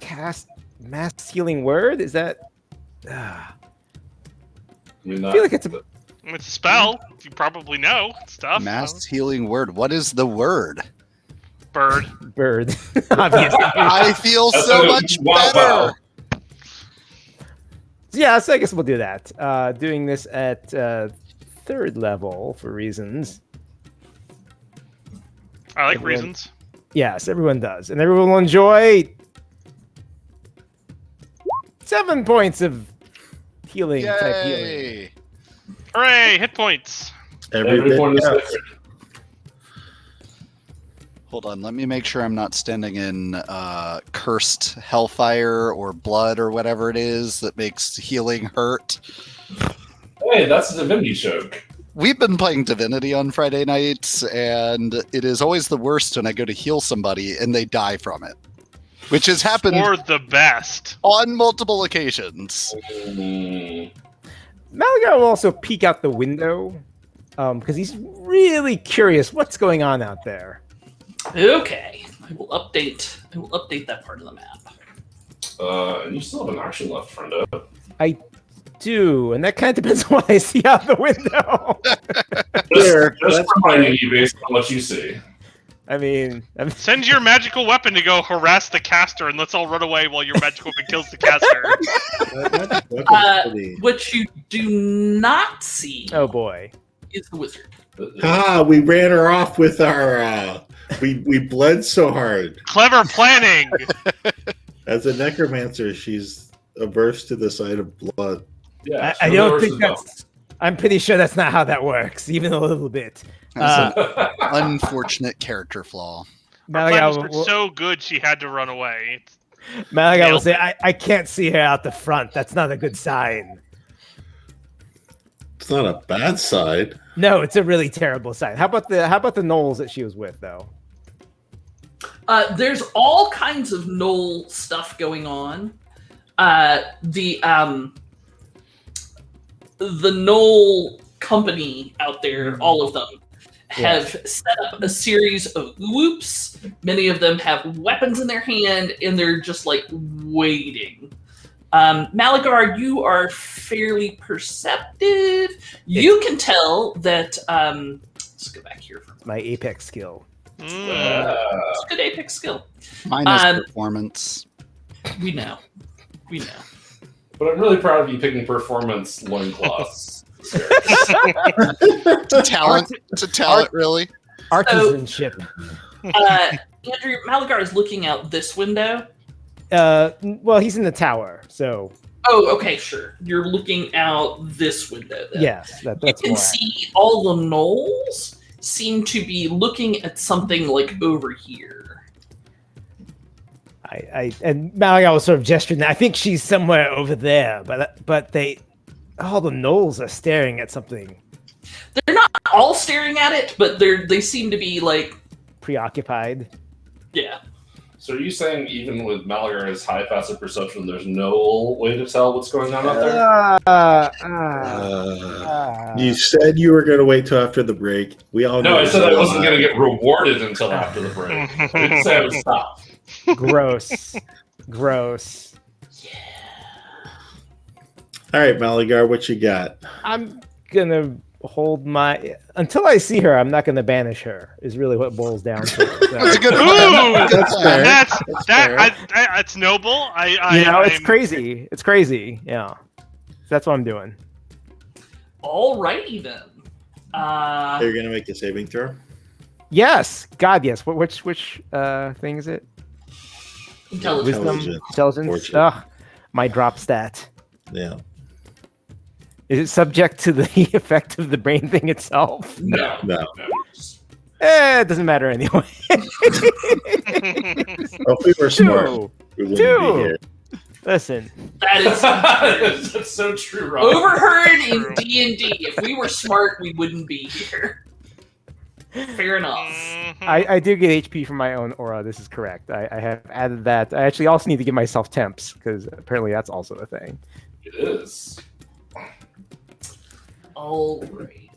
E: cast Mass Healing Word. Is that?
F: I
E: I feel like it's a
C: It's a spell. You probably know stuff.
D: Mass healing word. What is the word?
C: Bird.
E: bird. Obviously.
D: I feel
F: That's
D: so
F: like a
D: much
F: wow,
D: better.
F: wow.
E: Yeah, so I guess we'll do that. Doing this at third level for reasons.
C: I like
E: Everyone-
C: reasons.
E: Yes, everyone does. And everyone will enjoy 7 points of healing type healing.
D: Yay.
C: Hooray! Hit points.
B: Every
F: Every
B: bit
F: point is
B: counts.
F: different.
D: Hold on, let me make sure I'm not standing in cursed hellfire or blood or whatever it is that makes healing hurt.
F: Hey, that's a divinity joke.
D: We've been playing Divinity on Friday nights, and it is always the worst when I go to heal somebody and they die from it, which has happened
C: Or the best.
D: on multiple occasions.
F: Mm.
E: Malaga will also peek out the window because he's really curious what's going on out there.
A: Okay, I will update that part of the map.
F: And you still have an action left, friendo.
E: I do, and that kind of depends on what I see out the window.
B: There,
F: Just
B: that's
F: reminding you based on what you see.
E: I mean,
C: Send your magical weapon to go harass the caster, and let's all run away while your magical weapon kills the caster.
B: that's pretty-
A: What you do not see
E: oh boy.
A: is the wizard.
B: we ran her off with our. We bled so hard.
C: Clever planning.
B: As a necromancer, she's averse to the sight of blood.
F: Yeah,
E: I
F: so
E: don't
F: there
E: think
F: was
E: that's. I'm pretty sure that's not how that works, even a little bit.
D: That's an unfortunate character flaw.
C: Her plan
E: Malaga
C: was
E: will,
C: so good she had to run away.
E: Malaga will
C: Nailed
E: say,
C: it.
E: I can't see her out the front. That's not a good sign.
B: It's not a bad side.
E: No, it's a really terrible sign. How about the gnolls that she was with, though?
A: There's all kinds of gnoll stuff going on. The gnoll company out there, all of them, have set up a series of whoops. Many of them have weapons in their hand, and they're just like waiting. Malagar, you are fairly perceptive. You can tell that. Let's go back here.
E: My apex skill.
A: It's a good apex skill.
D: Mine is performance.
A: We know.
F: But I'm really proud of you picking performance loincloths.
D: It's a talent. It's a talent, really.
E: Artisanship.
A: Andrew, Malagar is looking out this window.
E: Well, he's in the tower, so
A: Oh, okay, sure. You're looking out this window. Then.
E: yes,
A: You
E: that's
A: can
E: more.
A: see all the gnolls seem to be looking at something like over here.
E: And Malaga was sort of gesturing. I think she's somewhere over there, but all the gnolls are staring at something
A: They're not all staring at it, but they seem to be like,
E: preoccupied.
A: yeah.
F: So are you saying even with Malagar's high passive perception, there's no way to tell what's going on out there?
B: You said you were going to wait till after the break. We all
F: No,
B: know
F: I
B: this
F: said
B: is
F: I
B: a
F: wasn't
B: lie.
F: going to get rewarded until after the break. I didn't say I would stop.
E: Gross. Gross.
B: All right, Malagar, what you got?
E: I'm gonna hold my until I see her. I'm not gonna banish her. Is really what it boils down to.
D: That's a good
C: Ooh,
D: plan. Good plan.
C: That's noble.
E: It's crazy. It's crazy. Yeah, that's what I'm doing.
A: Alrighty then.
B: You're going to make a saving throw?
E: Yes, God, yes. Which thing is it?
A: Intelligence.
E: Wisdom, intelligence.
B: Fortune.
E: Ugh, my drop stat.
B: Yeah.
E: Is it subject to the effect of the brain thing itself?
F: No.
E: It doesn't matter anyway.
B: If we were smart, we wouldn't be here.
E: Listen.
A: That is
F: That's so true, Rob.
A: overheard in D&D. If we were smart, we wouldn't be here. Fair enough.
E: I do get HP from my own aura. This is correct. I have added that. I actually also need to give myself temps because apparently that's also a thing.
F: It is.
A: Alright.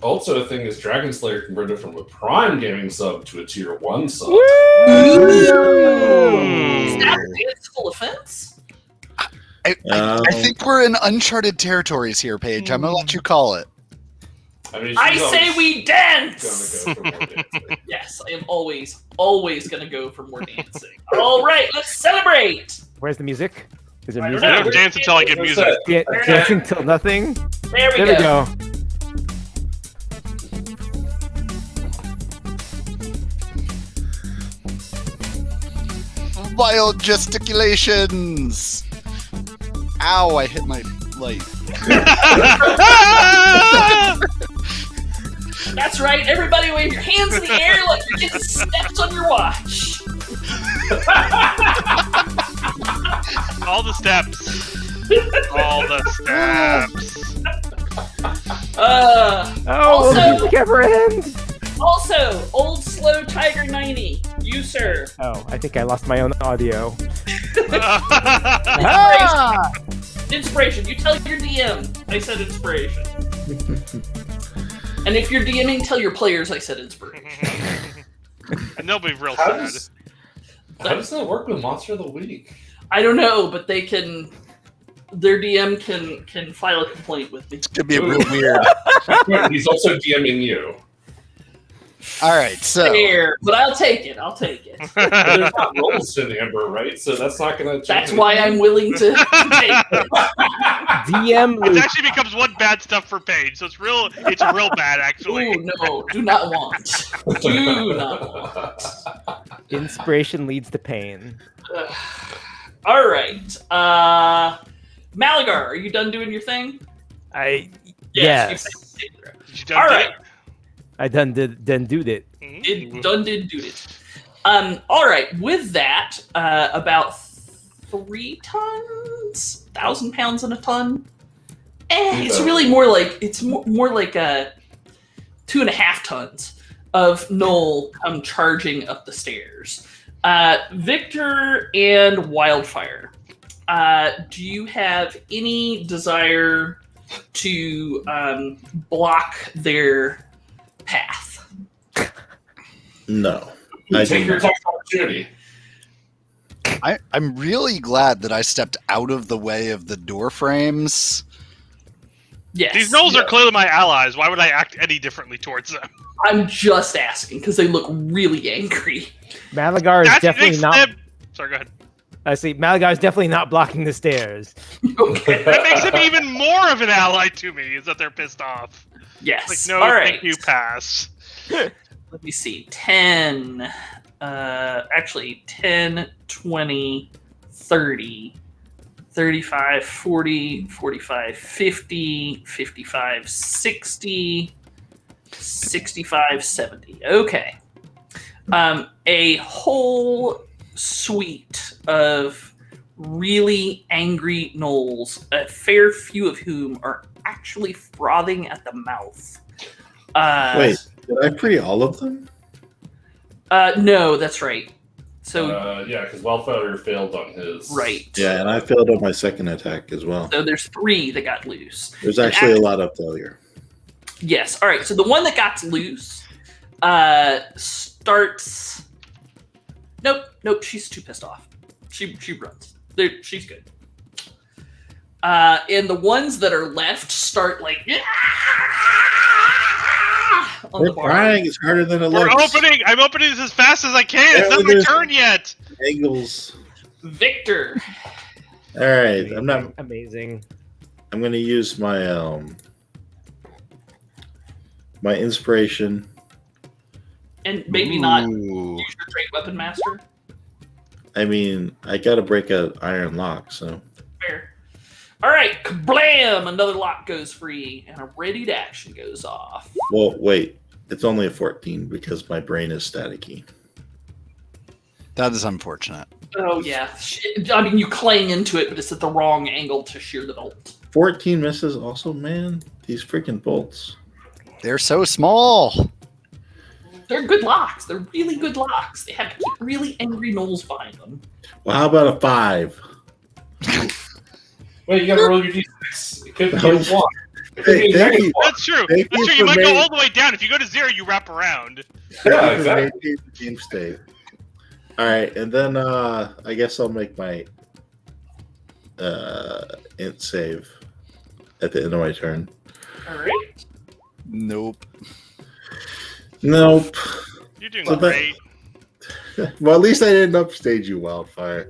F: Also, a thing is Dragon Slayer converted from a Prime Gaming sub to a Tier 1 sub.
A: Is that against full offense?
D: I think we're in uncharted territories here, Paige. I'm gonna let you call it.
F: I mean,
A: I
F: she's
A: say
F: always
A: we dance!
F: gonna go for more dancing.
A: Yes, I am always gonna go for more dancing. Alright, let's celebrate!
E: Where's the music? Is there
A: I don't
E: music?
C: I don't dance until I get
F: That's
C: music.
F: it.
E: Dancing till nothing?
A: There we
E: There we
A: go.
E: go.
D: Wild gesticulations. Ow! I hit my light.
A: That's right, everybody wave your hands in the air like you're getting steps on your watch.
C: All the steps. All the steps.
E: Oh,
A: Also-
E: will music ever end?
A: Also, Old Slow Tiger 90, you sir.
E: Oh, I think I lost my own audio.
A: Ah! Inspiration, you tell your DM I said inspiration. And if you're DMing, tell your players I said inspiration.
C: And they'll be real
F: How
C: sad.
F: does that work with Monster of the Week?
A: I don't know, but their DM can file a complaint with me.
D: It's gonna be real weird.
F: He's also DMing you.
D: All right, so
A: Fair, but I'll take it.
F: But there's not rolls in Amber, right? So that's not going to change.
A: That's why I'm willing to take it.
E: DM
C: It
E: Luke.
C: actually becomes one bad stuff for Paige, so it's real bad actually.
A: Ooh, no, do not want. Do not want.
E: Inspiration leads to pain.
A: All right. Malagar, are you done doing your thing?
E: Yes.
C: Did you done
A: All
C: do
A: right.
C: it?
E: I done do it.
A: It done did do it. All right. With that, about 3 tons, 1,000 pounds in a ton. It's really more like more like 2.5 tons of gnoll come charging up the stairs. Victor and Wildfire, do you have any desire to block their path?
B: No.
F: Take your attack opportunity.
D: I'm really glad that I stepped out of the way of the door frames.
A: Yes.
C: These gnolls are clearly my allies. Why would I act any differently towards them?
A: I'm just asking because they look really angry.
E: Malagar is definitely not.
C: Sorry, go ahead.
E: I see. Malagar is definitely not blocking the stairs.
A: Okay.
C: That makes them even more of an ally to me, is that they're pissed off.
A: Yes.
C: Like, no,
A: All right.
C: thank you, pass.
A: Let me see. 10. Actually, 10, 20, 30, 35, 40, 45, 50, 55, 60, 65, 70. Okay. A whole suite of really angry gnolls, a fair few of whom are actually frothing at the mouth.
B: Wait, did I free all of them?
A: No, that's right. So
F: yeah, because Wildfire failed on his.
A: right.
B: Yeah, and I failed on my second attack as well.
A: So there's 3 that got loose.
B: There's actually a lot of failure.
A: Yes. All right. So the one that got loose starts. Nope. She's too pissed off. She runs. She's good. And the ones that are left start like on
B: We're
A: the bar.
B: trying. It's harder than it
C: We're
B: looks.
C: opening. I'm opening this as fast as I can. It's
B: Yeah,
C: not my
B: there's-
C: turn yet.
B: Angles.
A: Victor.
B: All right.
E: Amazing.
B: I'm going to use my my inspiration.
A: And maybe not
D: Ooh.
A: use your Great Weapon Master.
B: I mean, I got to break an iron lock, so
A: Fair. All right, kablam! Another lock goes free, and a ready to action goes off.
B: well, wait. It's only a 14 because my brain is staticky.
D: That is unfortunate.
A: Oh yeah, I mean you clang into it, but it's at the wrong angle to shear the bolt.
B: 14 misses. Also, man, these freaking bolts.
D: They're so small.
A: They're good locks. They're really good locks. They have really angry gnolls behind them.
B: Well, how about a 5?
F: Wait, you gotta roll your d6. It could be a 1. It could
B: Hey,
F: be a
B: thank
F: negative
B: you.
F: 1.
C: That's true.
B: Thank
C: That's
B: you
C: true.
B: for
C: You might go
B: making-
C: all the way down. If you go to 0, you wrap around.
F: Yeah, exactly.
B: Maintain the game state. All right, and then I guess I'll make my int save at the end of my turn.
A: All right.
D: Nope.
B: Nope.
C: You're doing
B: So that-
C: great.
B: Well, at least I didn't upstage you, Wildfire.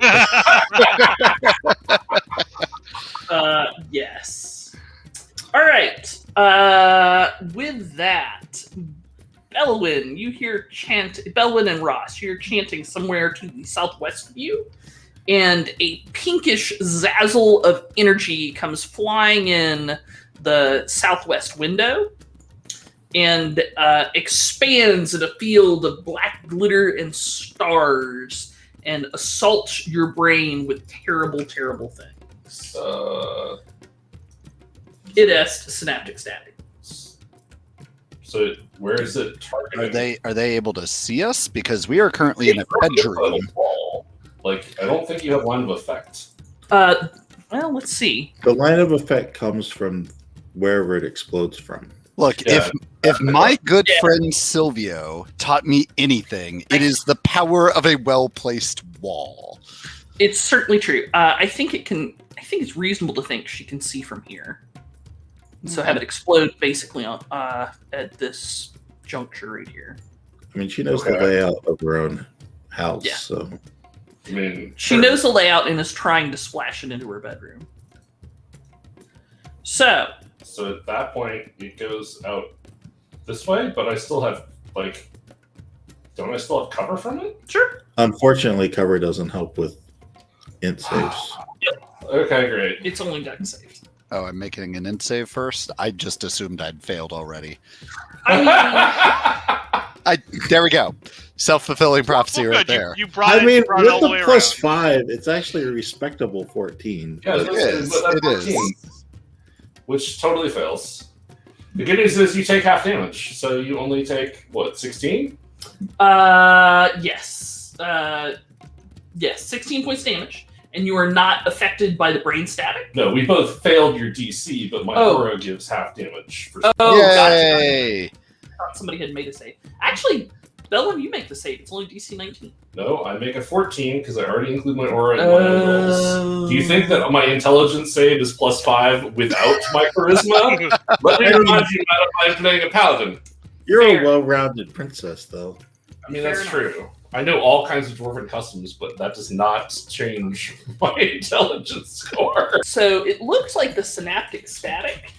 A: Yes. All right. With that, Belwyn, you hear Belwyn and Ross, you're chanting somewhere to the southwest of you, and a pinkish zazzle of energy comes flying in the southwest window and expands in a field of black glitter and stars and assaults your brain with terrible, terrible things. It est synaptic static.
F: So where is it targeting?
D: Are they able to see us? Because we are currently in a bedroom.
F: Like, I don't think you have line of effect.
A: Well, let's see.
B: The line of effect comes from wherever it explodes from.
D: Look,
F: Yeah.
D: if my good friend Silvio taught me anything, it is the power of a well-placed wall.
A: It's certainly true. I think it's reasonable to think she can see from here. So have it explode basically on at this juncture right here.
B: I mean, she knows the
F: Okay.
B: layout of her own house,
A: Yeah.
B: so
F: I mean,
A: She knows the layout and is trying to splash it into her bedroom. So
F: So at that point, it goes out this way, but I still have, like, don't I still have cover from it?
A: sure.
B: unfortunately, cover doesn't help with int saves.
F: Okay, great.
A: It's only deck saves.
D: Oh, I'm making an int save first? I just assumed I'd failed already. There we go. Self-fulfilling prophecy
C: Well,
D: right
C: good.
D: there.
C: You brought
B: I
C: it,
B: mean,
C: brought it all
B: with
C: the way
B: the plus
C: around.
B: 5, it's actually a respectable 14.
F: Yeah,
B: But-
F: it
D: is,
F: but that's
D: it is.
F: 14, which totally fails. The good news is you take half damage, so you only take, what, 16?
A: Yes. Yes, 16 points damage, and you are not affected by the brain static.
F: No, we both failed your DC, but my
A: Oh.
F: aura gives half damage. For
A: Oh, gotcha.
D: Yay!
A: I thought somebody had made a save. Actually, Bellum, you make the save. It's only DC 19.
F: No, I make a 14 because I already include my aura in my own rolls. Do you think that my intelligence save is plus 5 without my charisma? Let me remind you that I'm playing a paladin.
B: You're
A: Fair.
B: a well-rounded princess, though.
F: I mean,
A: Fair
F: that's
A: enough.
F: true. I know all kinds of dwarven customs, but that does not change my intelligence score.
A: So it looks like the synaptic static,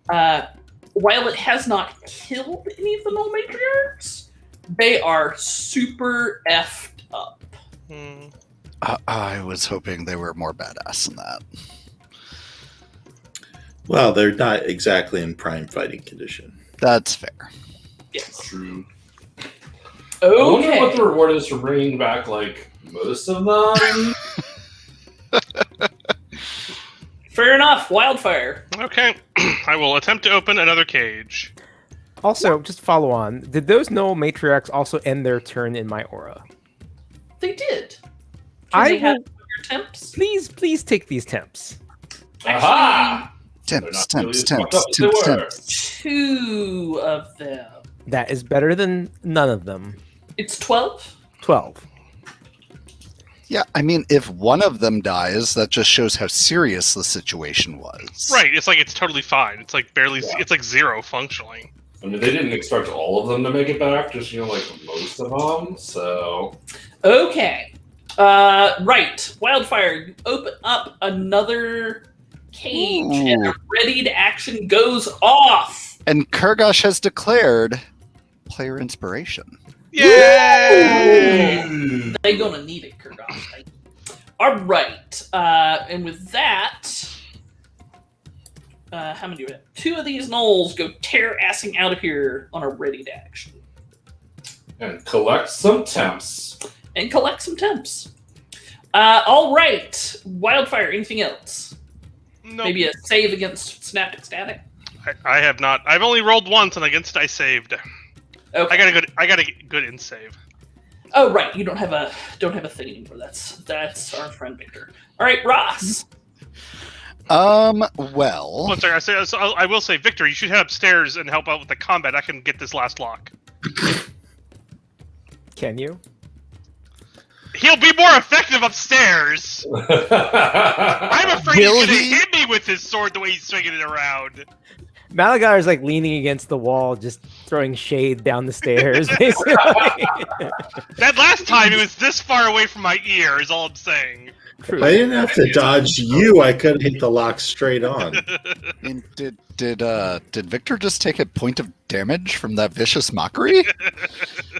A: while it has not killed any of the null matriarchs, they are super effed up.
C: Hmm.
D: I was hoping they were more badass than that.
B: Well, they're not exactly in prime fighting condition.
D: That's fair.
A: Yes.
F: True. I wonder what
A: Okay.
F: the reward is for bringing back, like, most of them.
A: Fair enough. Wildfire.
C: Okay, I will attempt to open another cage.
E: Also, just follow on. Did those no matriarchs also end their turn in my aura?
A: They did. Can
E: I
A: they have
E: will.
A: your temps?
E: Please take these temps.
F: Aha!
D: Temps,
F: They're not
D: temps,
F: really as fucked
D: temps,
F: up as they
D: temps,
F: were.
D: temps.
A: 2 of them.
E: That is better than none of them.
A: It's 12.
E: 12.
D: Yeah, I mean, if one of them dies, that just shows how serious the situation was.
C: Right, it's like it's totally fine. It's like barely,
F: Yeah.
C: it's like 0 functioning.
F: I mean, they didn't expect all of them to make it back, just, like most of them, so...
A: Okay. Right. Wildfire, you open up another cage and
D: Ooh.
A: a readied action goes off.
D: And Kurgosh has declared player inspiration.
C: Yay!
A: They're gonna need it, Kurgosh. All right. And with that, how many do we have? 2 of these gnolls go tear-assing out of here on a readied action.
F: And collect some temps.
A: And collect some temps. All right. Wildfire, anything else?
C: Nope.
A: Maybe a save against Synaptic Static?
C: I have not. I've only rolled once, and against I saved.
A: Okay.
C: I got a good in save.
A: Oh, right. You don't have a thing anymore. That's our friend Victor. All right, Ross.
D: Well,
C: One second. I will say, Victor, you should head upstairs and help out with the combat. I can get this last lock.
E: Can you?
C: He'll be more effective upstairs. I'm afraid
D: Will
C: he's gonna
D: he?
C: hit me with his sword the way he's swinging it around.
E: Malagar is like leaning against the wall, just throwing shade down the stairs, basically.
C: That last time it was this far away from my ear. Is all I'm saying.
B: If I didn't have to dodge you, I could hit the lock straight on.
D: and did Victor just take a point of damage from that vicious mockery?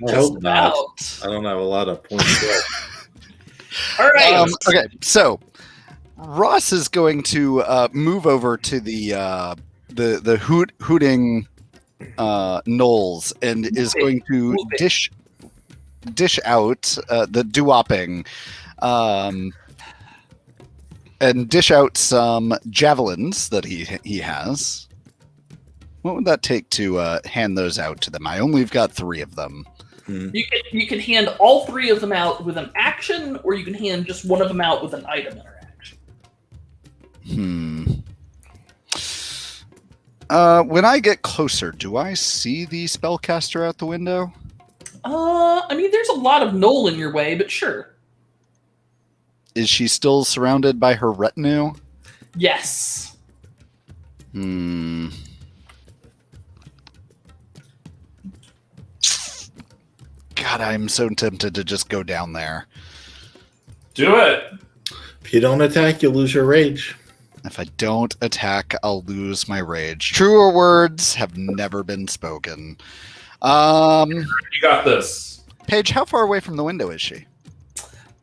B: I hope not.
A: Out.
B: I don't have a lot of points left.
A: All right.
D: Okay, so Ross is going to move over to the hooting gnolls and is going to dish out the doo-wopping and dish out some javelins that he has. What would that take to hand those out to them? I only have got 3 of them.
A: You can hand all 3 of them out with an action, or you can hand just one of them out with an item interaction.
D: When I get closer, do I see the spellcaster out the window?
A: I mean, there's a lot of gnoll in your way, but sure.
D: Is she still surrounded by her retinue?
A: Yes.
D: God, I'm so tempted to just go down there.
F: Do it!
B: If you don't attack, you'll lose your rage.
D: If I don't attack, I'll lose my rage. Truer words have never been spoken.
F: You got this.
D: Paige, how far away from the window is she?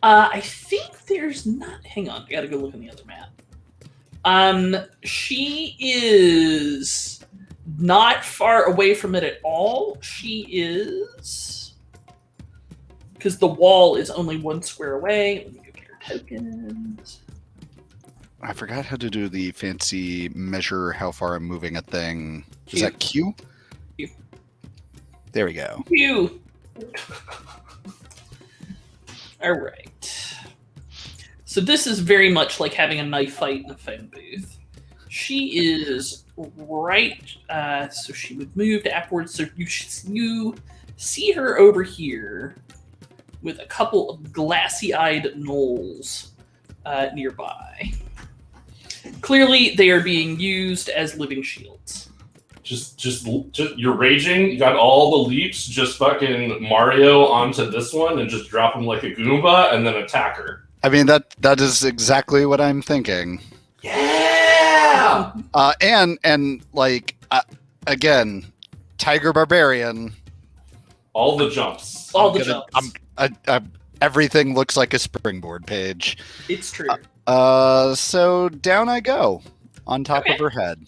A: I think there's not. Hang on, I gotta go look in the other map. She is not far away from it at all. She is, because the wall is only 1 square away. Let me go get her tokens.
D: I forgot how to do the fancy measure how far I'm moving a thing. Is
A: Q.
D: that Q?
A: Q.
D: There we go.
A: You. All right. So this is very much like having a knife fight in a phone booth. She is right. So she would move afterwards. So you see her over here with a couple of glassy-eyed gnolls nearby. Clearly, they are being used as living shields.
F: Just you're raging. You got all the leaps. Just fucking Mario onto this one and just drop him like a Goomba and then attack her.
D: I mean, that is exactly what I'm thinking.
F: Yeah.
D: And like again, Tiger Barbarian.
F: All the jumps.
A: All the jumps.
D: Everything looks like a springboard page.
A: It's true.
D: So down I go on top of her head.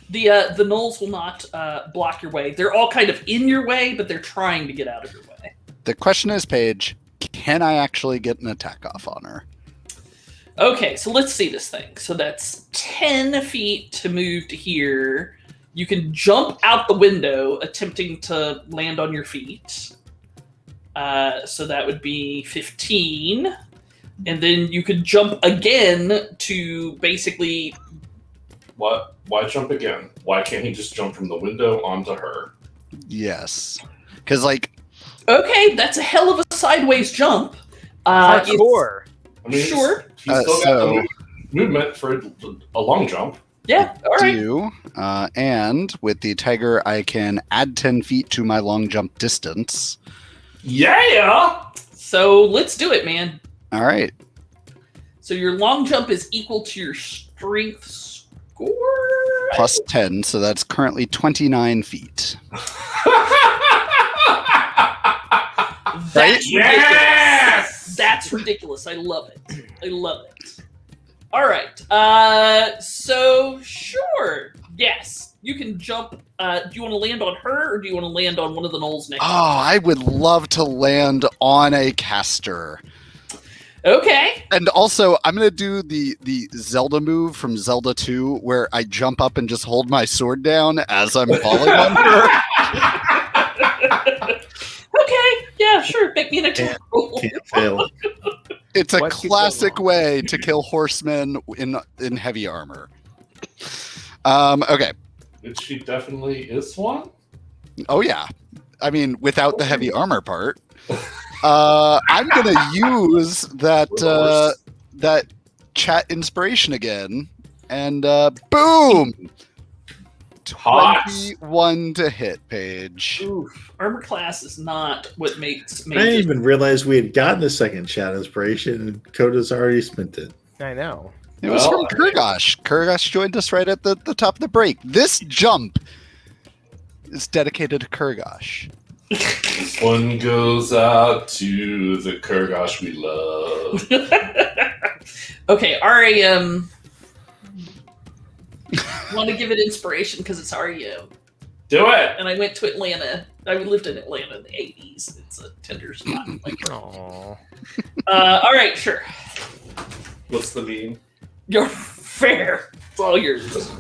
A: The gnolls will not block your way. They're all kind of in your way, but they're trying to get out of your way.
D: The question is, Paige, can I actually get an attack off on her?
A: Okay, so let's see this thing. So that's 10 feet to move to here. You can jump out the window, attempting to land on your feet. So that would be 15. And then you could jump again to basically...
F: What? Why jump again? Why can't he just jump from the window onto her?
D: Yes. Because, like...
A: Okay, that's a hell of a sideways jump.
E: Hardcore.
F: I mean,
A: Sure.
F: He's still got the movement for a long jump.
A: Yeah, all right.
D: And with the tiger, I can add 10 feet to my long jump distance.
F: Yeah!
A: So let's do it, man.
D: All right.
A: So your long jump is equal to your strength score?
D: Plus 10, so that's currently 29 feet.
A: That's
F: Yes!
A: ridiculous. That's ridiculous. I love it. I love it. All right. So sure. Yes, you can jump. Do you want to land on her, or do you want to land on one of the gnolls next?
D: Oh, I would love to land on a caster.
A: Okay.
D: And also, I'm going to do the Zelda move from Zelda 2, where I jump up and just hold my sword down as I'm falling on her.
A: Okay. Yeah. Sure. Make me an attack roll.
B: Can't fail.
D: It's a
E: What could go
D: classic
E: wrong?
D: way to kill horsemen in heavy armor. Okay.
F: Which she definitely is one?
D: Oh yeah. I mean, without the heavy armor part. I'm gonna use that chat inspiration again, and boom,
F: Hot.
D: 21 to hit, Paige.
A: Oof. Armor class is not what makes
B: I didn't even realize we had gotten a second chat inspiration, and Coda's already spent it.
E: I know.
D: It was
F: Well,
D: from Kurgosh. Kurgosh joined us right at the top of the break. This jump is dedicated to Kurgosh.
F: This one goes out to the Kurgosh we love.
A: Okay, Ari, want to give it inspiration because it's REO.
F: Do it!
A: And I went to Atlanta. I lived in Atlanta in the 80s. It's a tender spot.
E: Aww.
A: All right, sure.
F: What's the meme?
A: You're fair. It's all yours.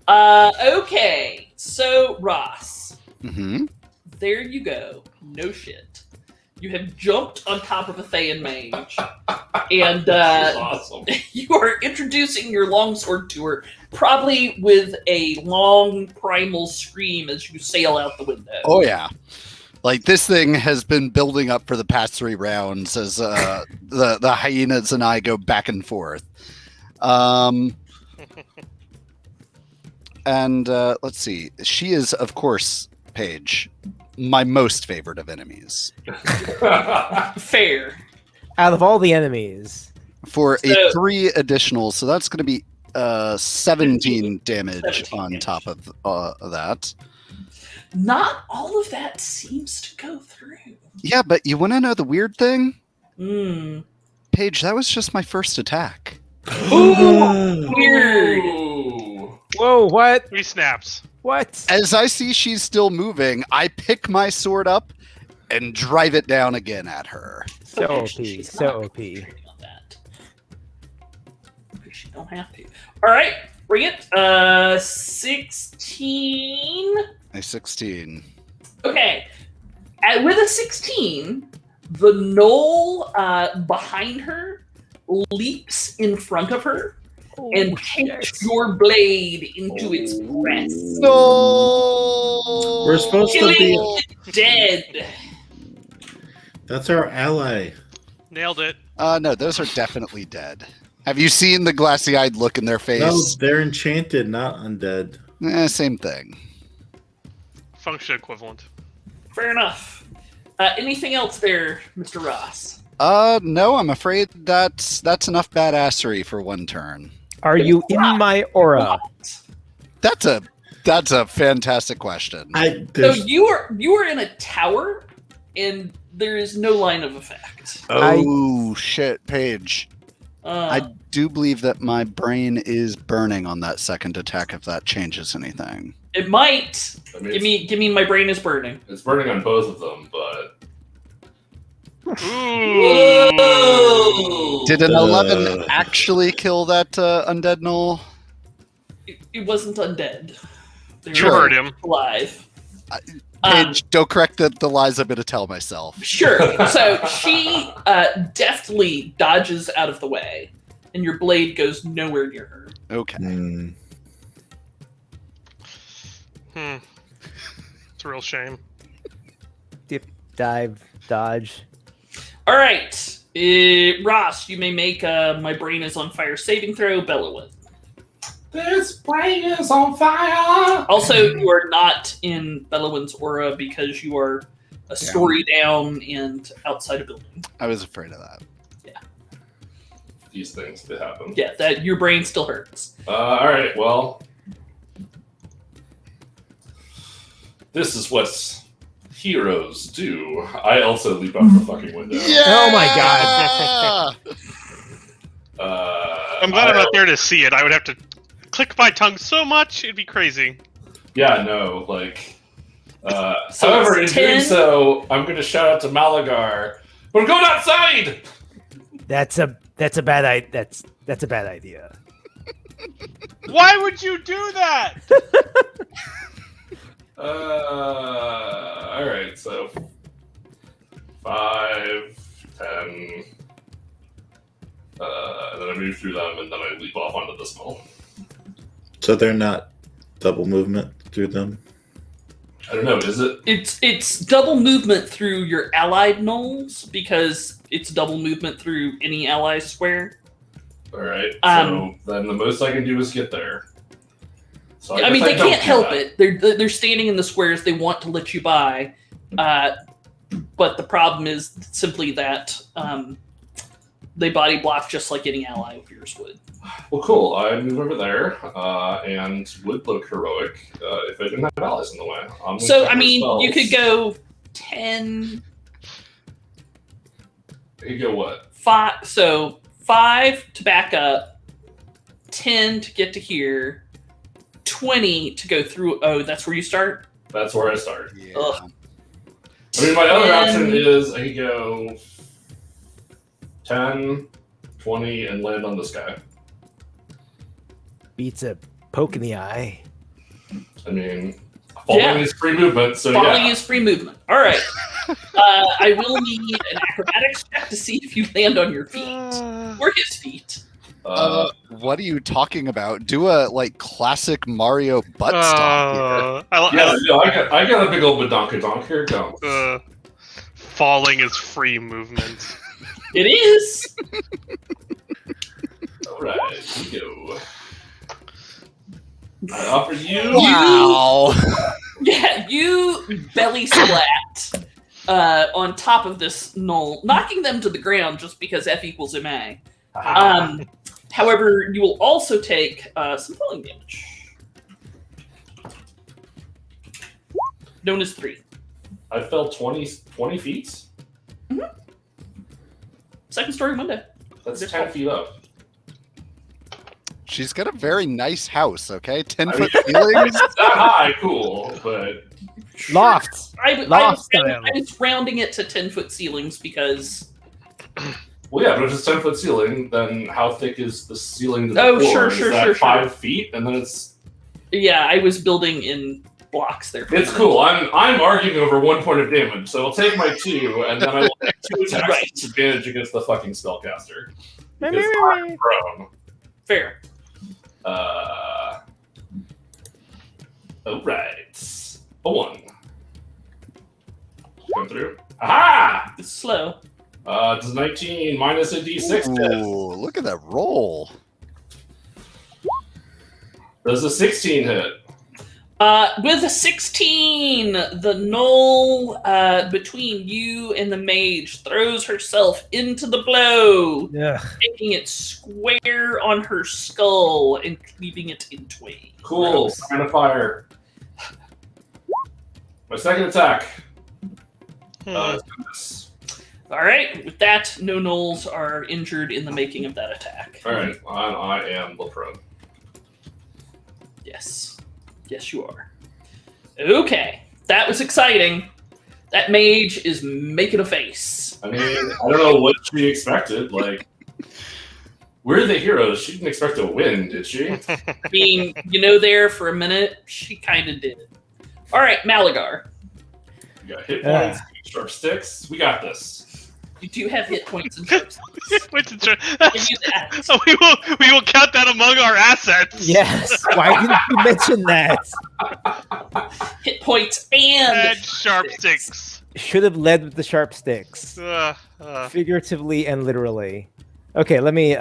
A: Okay, so Ross,
D: Mm-hmm.
A: there you go. No shit. You have jumped on top of a Thayan mage, and
F: This is awesome.
A: you are introducing your longsword to her, probably with a long primal scream as you sail out the window.
D: Oh yeah. Like this thing has been building up for the past 3 rounds as the hyenas and I go back and forth. And let's see. She is, of course, Paige, my most favorite of enemies.
A: Fair.
E: Out of all the enemies,
D: For
A: So-
D: a 3 additional, so that's going to be 17 damage
A: 17
D: on
A: damage.
D: top of that.
A: Not all of that seems to go through.
D: Yeah, but you want to know the weird thing?
A: Hmm.
D: Paige, that was just my first attack.
A: Ooh, weird.
F: Ooh.
E: whoa, what?
C: 3 snaps.
E: What?
D: As I see she's still moving, I pick my sword up and drive it down again at her.
E: So OP,
A: She's
E: so
A: not
E: OP.
A: concentrating on that. She don't have to. All right, bring it. 16.
D: A 16.
A: Okay. With a 16, the gnoll behind her leaps in front of her and takes your blade into its breast,
D: No!
B: We're supposed to
A: killing
B: be.
A: it dead.
B: That's our ally.
C: Nailed it.
D: No, those are definitely dead. Have you seen the glassy-eyed look in their face?
B: No, they're enchanted, not undead.
D: Same thing.
C: Function equivalent.
A: Fair enough. Anything else there, Mr. Ross?
D: No, I'm afraid that's enough badassery for one turn.
E: Are you in my aura?
D: That's a fantastic question.
A: So
B: There's,
A: you are in a tower, and there is no line of effect.
D: Oh shit, Paige. I
A: Uh,
D: do believe that my brain is burning on that second attack if that changes anything.
A: it might.
F: I mean,
A: Give me. My brain is burning.
F: it's burning on both of them, but
C: Ooh.
A: Whoa!
D: Did an 11 actually kill that undead gnoll?
A: It wasn't undead. They
C: You
A: were
C: heard him.
A: alive.
D: Paige, don't correct the lies I'm going to tell myself.
A: Sure. So she deftly dodges out of the way, and your blade goes nowhere near her.
D: Okay.
C: It's a real shame.
E: Dip, dive, dodge.
A: All right. Ross, you may make My Brain is on Fire saving throw, Bellowin.
F: This brain is on fire.
A: Also, you are not in Bellowin's aura because you are a story down and outside a building.
D: I was afraid of that.
F: These things that happen.
A: Yeah, that your brain still hurts.
F: All right, well, this is what heroes do. I also leap out the fucking window.
D: Yeah!
E: Oh my god.
C: I'm glad I'm not there to see it. I would have to click my tongue so much, it'd be crazy.
F: Yeah, no, like.
A: So
F: however, in
A: it's
F: doing
A: 10.
F: so, I'm going to shout out to Malagar. We're going outside.
E: That's a bad idea. That's a bad idea.
C: Why would you do that?
F: All right, so 5, 10, and then I move through them, and then I leap off onto the small.
B: So they're not double movement through them?
F: I don't know, is it?
A: It's double movement through your allied gnolls because it's double movement through any ally square.
F: All right, so then the most I can do is get there. So I mean,
A: they
F: don't
A: can't
F: do
A: help
F: that.
A: it. They're standing in the squares. They want to let you by, but the problem is simply that they body block just like any ally of yours would.
F: Well, cool. I move over there and would look heroic if I didn't have allies in the way.
A: So I mean, you could go 10.
F: You could go what?
A: 5. So 5 to back up, 10 to get to here, 20 to go through. Oh, that's where you start.
F: That's where I start.
D: Yeah.
A: Ugh.
F: I mean, my other
A: 10.
F: option is I could go 10, 20, and land on this guy.
E: Beats a poke in the eye.
F: I mean, falling is free movement, so
A: Falling
F: yeah.
A: is free movement. All right. I will need an acrobatics check to see if you land on your feet or his feet.
D: What are you talking about? Do a classic Mario butt stomp
F: Yeah, I got a big old badonkadonk. Here it comes.
C: Falling is free movement.
A: It is.
F: All right, here we go. I offer you.
D: here. Wow.
A: Yeah, you belly splat on top of this gnoll, knocking them to the ground just because F equals MA. However, you will also take some falling damage. Known as 3.
F: I fell 20 feet.
A: Second story window.
F: That's 10 feet up.
D: She's got a very nice house, okay? 10-foot
F: I
D: ceilings?
F: It's not high, cool, but
E: Lofts.
A: I
E: Loft
A: was rounding it to 10-foot ceilings because...
F: well, yeah. But if it's 10-foot ceiling, then how thick is the ceiling to the
A: Oh,
F: floor?
A: sure,
F: Is that
A: sure.
F: 5 feet, and then it's.
A: Yeah, I was building in blocks there.
F: It's cool. I'm arguing over 1 point of damage, so I'll take my 2, and then I will take 2 attacks
A: Right.
F: disadvantage against the fucking spellcaster. Because I'm prone.
A: Fair.
F: All right. A 1. Come through. Aha!
A: It's slow.
F: Does 19 minus a d6 hit?
D: Ooh, look at that roll.
F: Does a 16 hit?
A: With a 16, the gnoll between you and the mage throws herself into the blow,
E: Yeah.
A: taking it square on her skull and cleaving it in twain.
F: Cool. Sign of fire. My second attack. Let's do this.
A: All right, with that, no gnolls are injured in the making of that attack.
F: All right. I am the prone.
A: Yes. Yes, you are. Okay, that was exciting. That mage is making a face.
F: I mean, I don't know what she expected. Like, we're the heroes. She didn't expect to win, did she?
A: Being, there for a minute, she kind of did. All right, Malagar.
F: We got hit points, sharp sticks. We got this.
A: You do have hit points and sharp sticks.
C: Wait,
A: Give you that.
C: we will count that among our assets.
E: Yes. Why didn't you mention that?
A: Hit points and
C: sharp sticks.
E: Should have led with the sharp sticks, figuratively and literally. Okay, let me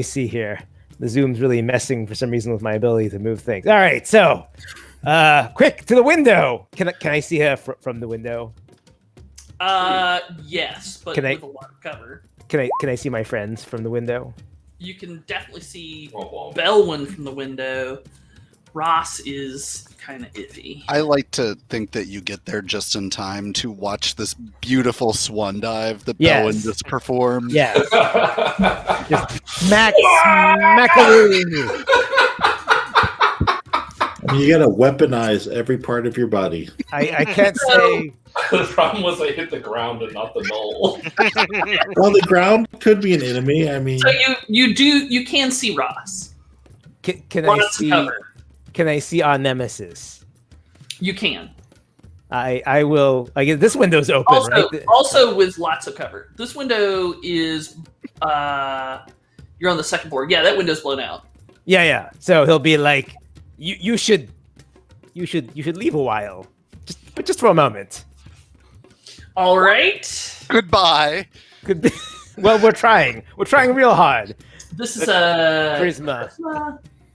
E: see here. The Zoom's really messing for some reason with my ability to move things. All right, so quick to the window. Can I see her from the window?
A: Yes, but
E: Can I-
A: with a lot of cover.
E: Can I see my friends from the window?
A: You can definitely see
F: Well.
A: Belwyn from the window. Ross is kind of iffy.
D: I like to think that you get there just in time to watch this beautiful swan dive that
E: Yes.
D: Bowen just performed.
E: Yeah. Just smackaroo.
B: You gotta weaponize every part of your body.
E: I can't say.
F: The problem was I hit the ground and not the knoll.
B: Well, the ground could be an enemy. I mean,
A: So you can see Ross.
E: Can I
A: Ross
E: see?
A: cover.
E: Can I see our nemesis?
A: You can.
E: I will. I guess this window's open,
A: Also,
E: right?
A: also with lots of cover. This window is you're on the second floor. Yeah, that window's blown out.
E: Yeah. So he'll be like, you should leave a while, just for a moment.
A: All right.
D: Goodbye.
E: Could be. Well, we're trying real hard.
A: This is a
E: Charisma.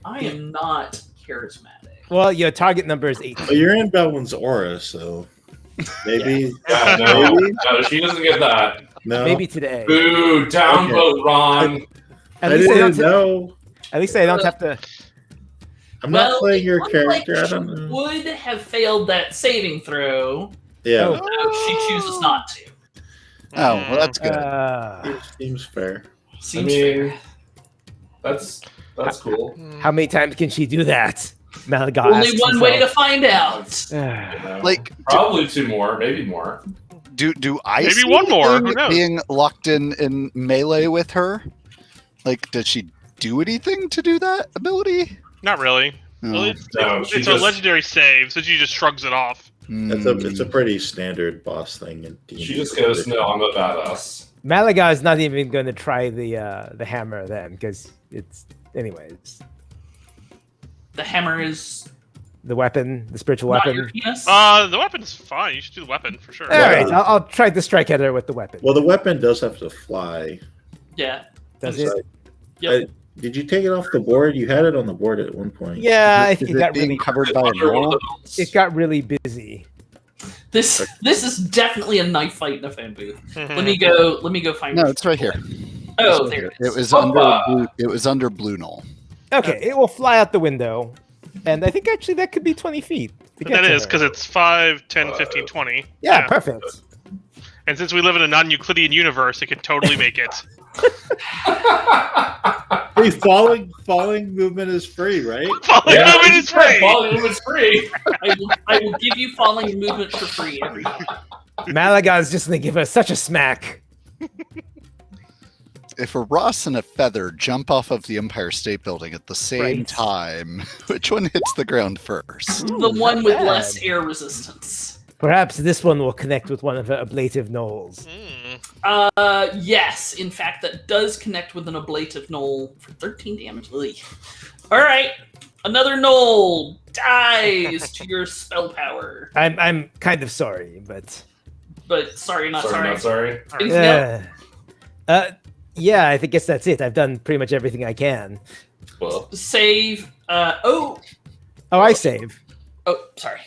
A: I am not charismatic.
E: Well, your target number is 8.
B: but you're in Belwyn's aura, so maybe.
F: Yeah, no, she doesn't get that.
B: No,
E: Maybe today.
F: Boo, downvote, Ron.
E: At
B: I
E: least I
B: didn't
E: don't.
B: know.
E: At least I don't have to.
B: I'm not
A: Well,
B: playing
A: it
B: your
A: looked
B: character.
A: like
B: I don't
A: she
B: know.
A: would have failed that saving throw,
B: Yeah,
A: so she chooses not to.
D: Oh, well, that's good.
B: seems fair.
A: Seems
F: I mean,
A: fair.
F: that's cool.
E: How many times can she do that? Malaga
A: Only
E: asks
A: one way to
E: himself.
A: find out.
F: You know?
D: Like,
F: Probably 2 more, maybe more.
D: do I
C: Maybe
D: see
C: one more,
D: anything
C: who knows?
D: being locked in melee with her? Like, did she do anything to do that ability?
C: Not really.
D: No.
C: Well,
F: No,
C: it's
F: she
C: a
F: just-
C: legendary save, so she just shrugs it off.
B: It's a pretty standard boss thing. In D&D.
F: She just goes, "No, I'm a badass."
E: Malaga is not even going to try the hammer then, because it's anyways
A: The hammer is
E: the weapon, the spiritual
A: not
E: weapon.
A: your penis.
C: The weapon's fine. You should do the weapon for sure.
E: All right, I'll try to strike at her with the weapon.
B: Well, the weapon does have to fly.
A: Yeah.
E: Does
B: It's
E: it?
B: like-
A: Yep.
B: Did you take it off the board? You had it on the board at one point.
E: Yeah, I
D: Is
E: think
D: it
E: it got
D: being
E: really
D: covered by a
F: Under one of
D: knoll?
F: those.
E: it got really busy.
A: This is definitely a knife fight in a fan booth.
C: Mhm.
A: Let me go find
D: No,
A: it.
D: it's right here.
A: Oh, there it
D: It
A: is.
D: was
F: Hoppa.
D: under blue knoll.
E: Okay, it will fly out the window, and I think actually that could be 20 feet. to get
C: That
E: to
C: is
E: her.
C: because it's 5, 10, 15, 20.
E: Yeah, perfect.
C: And since we live in a non-Euclidean universe, it could totally make it.
B: Hey, falling movement is free, right?
C: Falling
F: Yeah,
C: movement is free.
F: Falling movement's free.
A: I will give you falling movement for free every time.
E: Malaga is just going to give us such a smack.
D: If a Ross and a Feather jump off of the Empire State Building at the same
E: Right.
D: time, which one hits the ground first?
A: The one with
E: bad.
A: less air resistance.
E: Perhaps this one will connect with one of the ablative gnolls.
A: Yes, in fact, that does connect with an ablative knoll for 13 damage. Ugh. All right, another knoll dies to your spell power.
E: I'm kind of sorry, but
A: But sorry, not
F: Sorry,
A: sorry.
F: not sorry.
A: Anything else?
E: yeah, I guess that's it. I've done pretty much everything I can.
F: Well,
A: Save. Oh,
E: I save.
A: sorry.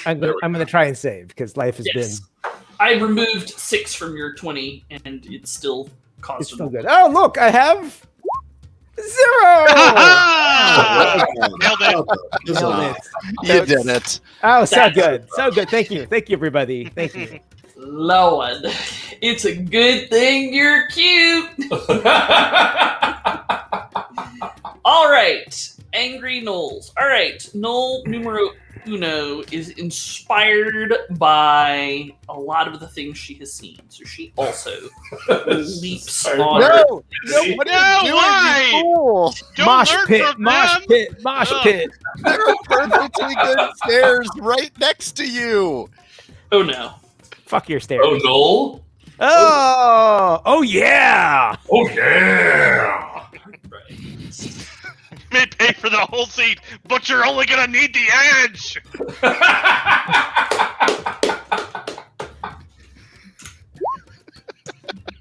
E: I'm gonna try and save because life has
A: Yes. I removed 6 from your 20, and it's still
E: been
A: caused
E: it's still
A: an-
E: good. Oh look, I have 0.
C: Ah! Nailed it.
E: Nailed it.
D: You did it.
E: Oh, so
A: That's-
E: good, so good. Thank you, everybody. Thank you.
A: Lord, it's a good thing you're cute. All right. Angry gnolls. All right, Gnoll numero uno is inspired by a lot of the things she has seen, so she also leaps
F: Sorry.
A: on.
D: No, what
C: No,
D: are you doing,
C: why?
D: you fool?
C: Don't
E: Mosh
C: learn
E: pit,
C: from
E: mosh
C: them.
E: pit, mosh
C: Ugh.
E: pit.
D: There are perfectly good stairs right next to you.
A: Oh no!
E: Fuck your stairs.
F: Oh, Noel?
E: Oh yeah.
F: Oh, yeah!
C: May pay for the whole seat, but you're only gonna need the edge.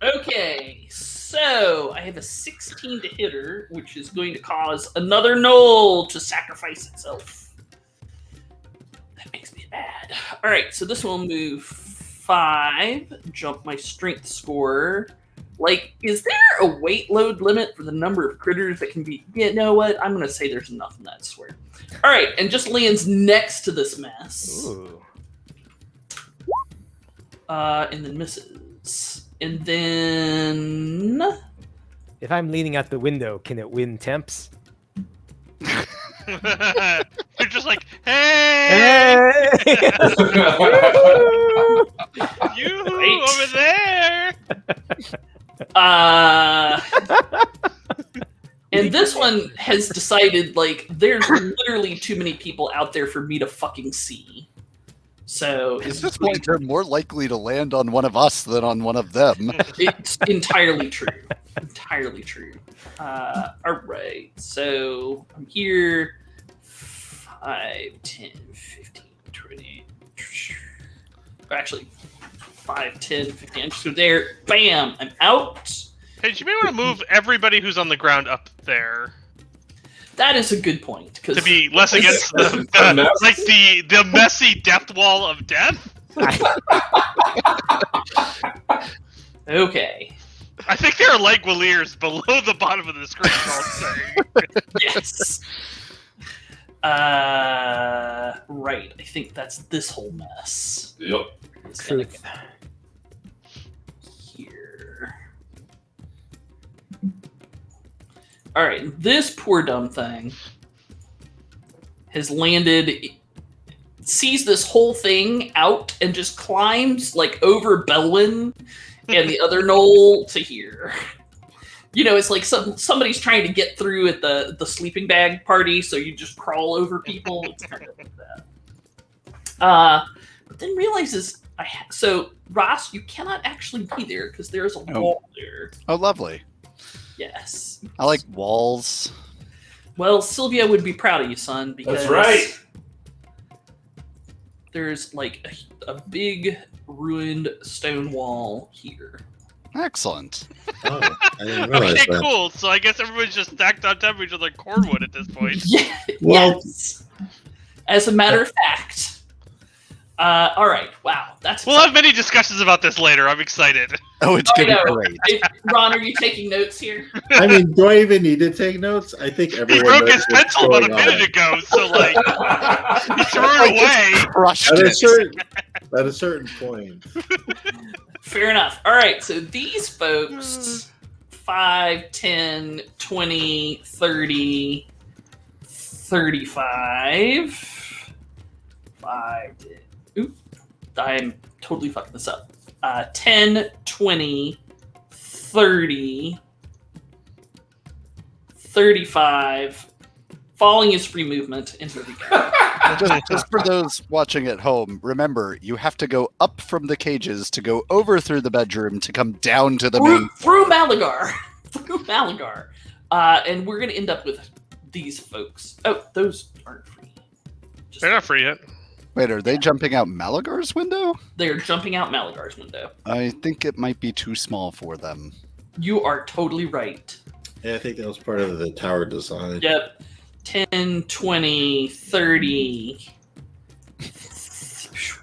A: Okay, so I have a 16 to hit her, which is going to cause another gnoll to sacrifice itself. That makes me mad. All right, so this one will move 5, jump my strength score. Like, is there a weight load limit for the number of critters that can be? You know what? I'm going to say there's enough in that, I swear. All right, and just lands next to this mess.
E: Ooh.
A: And then misses. And then...
E: If I'm leaning out the window, can it win temps?
C: You're just like, hey, you
A: Right.
C: over there.
A: And this one has decided, like, there's literally too many people out there for me to fucking see. So
D: At
A: it's
D: this point, they're more likely to land on one of us than on one of them.
A: It's entirely true. Entirely true. All right. So I'm here. 5, 10, 15, 20. Actually, 5, 10, 15. I'm just go there. Bam! I'm out.
C: Hey, you may want to move everybody who's on the ground up there
A: That is a good point.
C: to be less against the like the messy depth wall of death.
A: Okay.
C: I think there are Leguiliers below the bottom of the screen. All I'm saying.
A: Yes. Right. I think that's this whole mess.
F: Yep.
A: It's gonna
E: Truth.
A: go here. All right. This poor dumb thing has landed, sees this whole thing out, and just climbs like over Belwyn and the other knoll to here. You know, it's like somebody's trying to get through at the sleeping bag party, so you just crawl over people. It's kind of like that. But then realizes so Ross, you cannot actually be there because there's a wall there.
D: Oh, lovely.
A: Yes.
D: I like walls.
A: Well, Sylvia would be proud of you, son, because
F: That's right.
A: there's like a big ruined stone wall here.
D: Excellent.
B: Oh, I didn't realize
C: Okay,
B: that.
C: cool. So I guess everybody's just stacked on top of each other like cordwood at this point.
A: Yeah,
B: Well-
A: yes. As a matter of fact. All right. Wow. That's
C: We'll have many discussions about this later. I'm excited.
D: Oh, it's
A: I
D: gonna
A: know.
D: be great.
A: Hey, Ron, are you taking notes here?
B: I mean, do I even need to take notes? I think
C: He
B: everyone
C: broke
B: knows
C: his
B: what's
C: pencil about a
B: going
C: minute
B: on.
C: ago, so like he threw
D: Like,
C: it away.
D: Crushed
B: At a
D: it.
B: certain point.
A: Fair enough. All right. So these folks, 5, 10, 20, 30, 35, 5, 10. Oop. I'm totally fucking this up. 10, 20, 30, 35. Falling is free movement, and here we go.
D: Just for those watching at home, remember, you have to go up from the cages to go over through the bedroom to come down to the main.
A: Through Malagar. Through Malagar. And we're going to end up with these folks. Oh, those aren't free. Just-
C: They're not free yet.
D: Wait, are they jumping out Malagar's window?
A: They're jumping out Malagar's window.
D: I think it might be too small for them.
A: You are totally right.
B: Yeah, I think that was part of the tower design.
A: Yep. 10, 20, 30.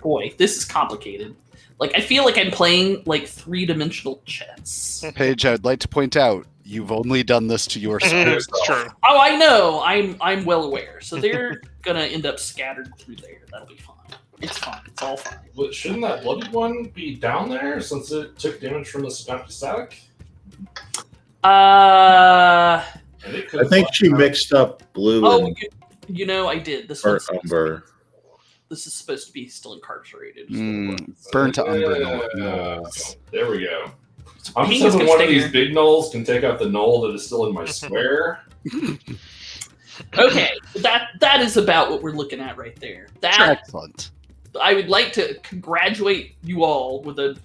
A: Boy, this is complicated. Like, I feel like I'm playing, like, 3-dimensional chess.
D: Paige, I'd like to point out, you've only done this to yourself.
C: It's true.
A: Oh, I know. I'm well aware. So they're gonna end up scattered through there. That'll be fine. It's fine. It's all fine.
F: But shouldn't that bloody one be down there since it took damage from the empty static?
B: I think she mixed up blue
A: Oh,
B: and
A: you know, I did.
B: burnt umber.
A: This is supposed to be still incarcerated.
D: Burnt umber
F: Yeah.
D: gnolls.
F: There we go. I'm
A: Pink
F: just
A: is
F: hoping
A: gonna
F: one of
A: stay
F: these
A: here.
F: big gnolls can take out the gnoll that is still in my square.
A: Okay, that is about what we're looking at right there. That
D: Excellent.
A: I would like to congratulate you all with an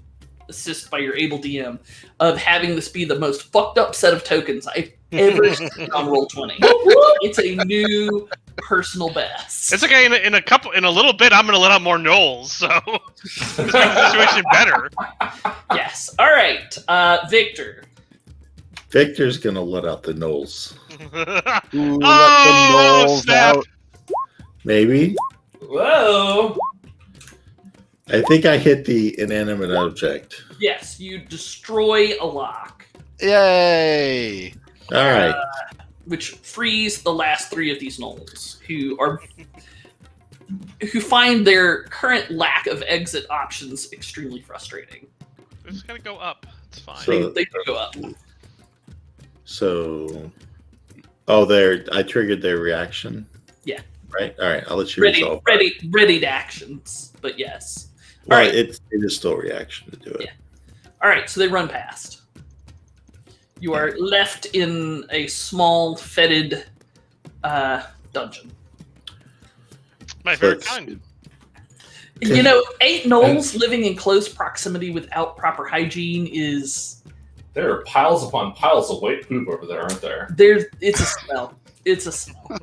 A: assist by your able DM of having this be the most fucked up set of tokens I've ever seen on Roll20. It's a new personal best.
C: It's okay. In a little bit, I'm gonna let out more gnolls, so it's make the situation better.
A: Yes. All right, Victor.
B: Victor's gonna let out the gnolls.
D: Ooh, let
C: Oh,
D: the gnolls
C: snap.
D: out.
B: Maybe.
F: Whoa!
B: I think I hit the inanimate object.
A: Yes, you destroy a lock,
D: Yay!
B: All right.
A: which frees the last 3 of these gnolls who find their current lack of exit options extremely frustrating.
C: We're just gonna go up. It's fine.
B: So-
A: They can go up.
B: So, oh, I triggered their reaction.
A: Yeah.
B: Right. All right. I'll let you
A: Ready
B: resolve.
A: to actions, but yes.
B: Well,
A: All right.
B: it is still reaction to do it.
A: Yeah. All right, so they run past. You are left in a small, fetid dungeon.
C: My favorite
B: Let's-
C: kind.
A: You know, 8 gnolls living in close proximity without proper hygiene is
F: There are piles upon piles of white poop over there, aren't there?
A: it's a smell. It's a smell.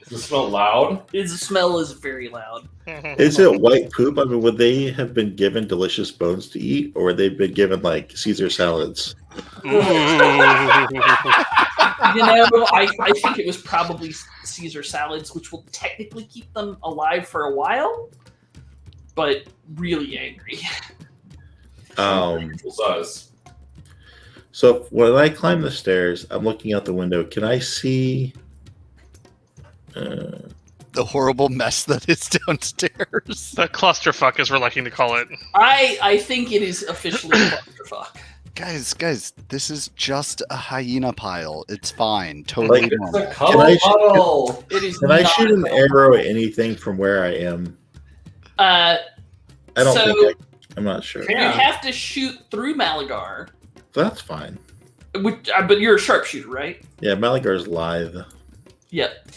F: Does it smell loud?
A: The smell is very loud.
B: Is it white poop? I mean, would they have been given delicious bones to eat, or would they been given like Caesar salads?
A: You know, I think it was probably Caesar salads, which will technically keep them alive for a while, but really angry.
F: Full size.
B: So when I climb the stairs, I'm looking out the window. Can I see?
D: The horrible mess that is downstairs.
C: The clusterfuck, as we're liking to call it.
A: I think it is officially a clusterfuck.
D: Guys, this is just a hyena pile. It's fine. Totally
B: Like,
F: It's
D: normal.
F: a cuddle puddle.
A: It is.
B: Can I
A: not
B: shoot an
A: a-
B: arrow at anything from where I am? I don't
A: So-
B: think I'm not sure.
A: You
F: Yeah.
A: have to shoot through Malagar,
B: That's fine.
A: but you're a sharpshooter, right?
B: Yeah, Malagar's lithe.
A: Yep.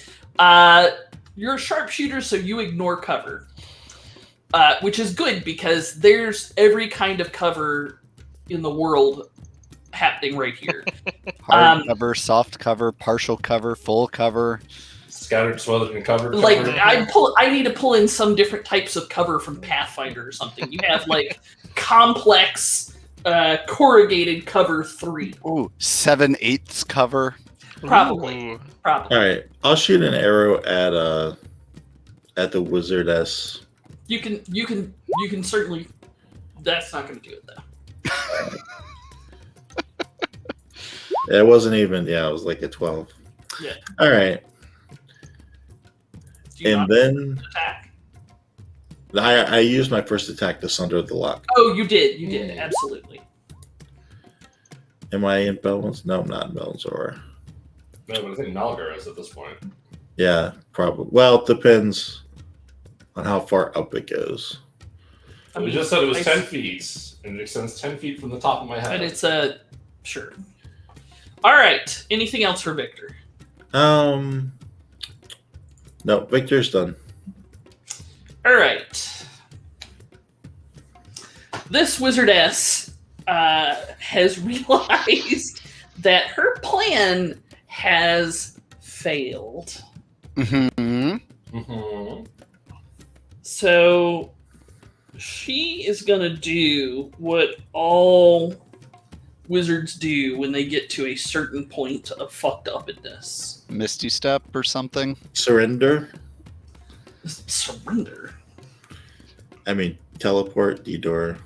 A: You're a sharpshooter, so you ignore cover, which is good because there's every kind of cover in the world happening right here.
D: Hard cover, soft cover, partial cover, full cover.
F: Scattered, smothered, and covered.
A: Like
F: covered.
A: I need to pull in some different types of cover from Pathfinder or something. You have like complex corrugated cover 3.
D: Ooh, 7/8 cover.
A: Probably.
C: Ooh.
A: Probably.
B: All right, I'll shoot an arrow at the wizardess.
A: You can certainly. That's not going to do it though.
B: It wasn't even. Yeah, it was like a 12.
A: Yeah.
B: All right,
A: Do you
B: and
A: not
B: then
A: attack?
B: I used my first attack to sunder the lock.
A: Oh, you did. You did. Absolutely.
B: Am I in Belmont? No, I'm not in Belmont. Or
F: No, but I think Malgar is at this point.
B: yeah, probably. Well, it depends on how far up it goes.
A: I
F: We
A: mean,
F: just said it was
A: I-
F: 10 feet, and it extends 10 feet from the top of my head.
A: And it's a sure. All right. Anything else for Victor?
B: No, Victor's done.
A: All right. This wizardess has realized that her plan has failed.
D: Mm-hmm.
F: Mhm.
A: So she is going to do what all wizards do when they get to a certain point of fucked upness.
D: Misty step or something.
B: Surrender.
A: Surrender.
B: I mean, teleport, detour.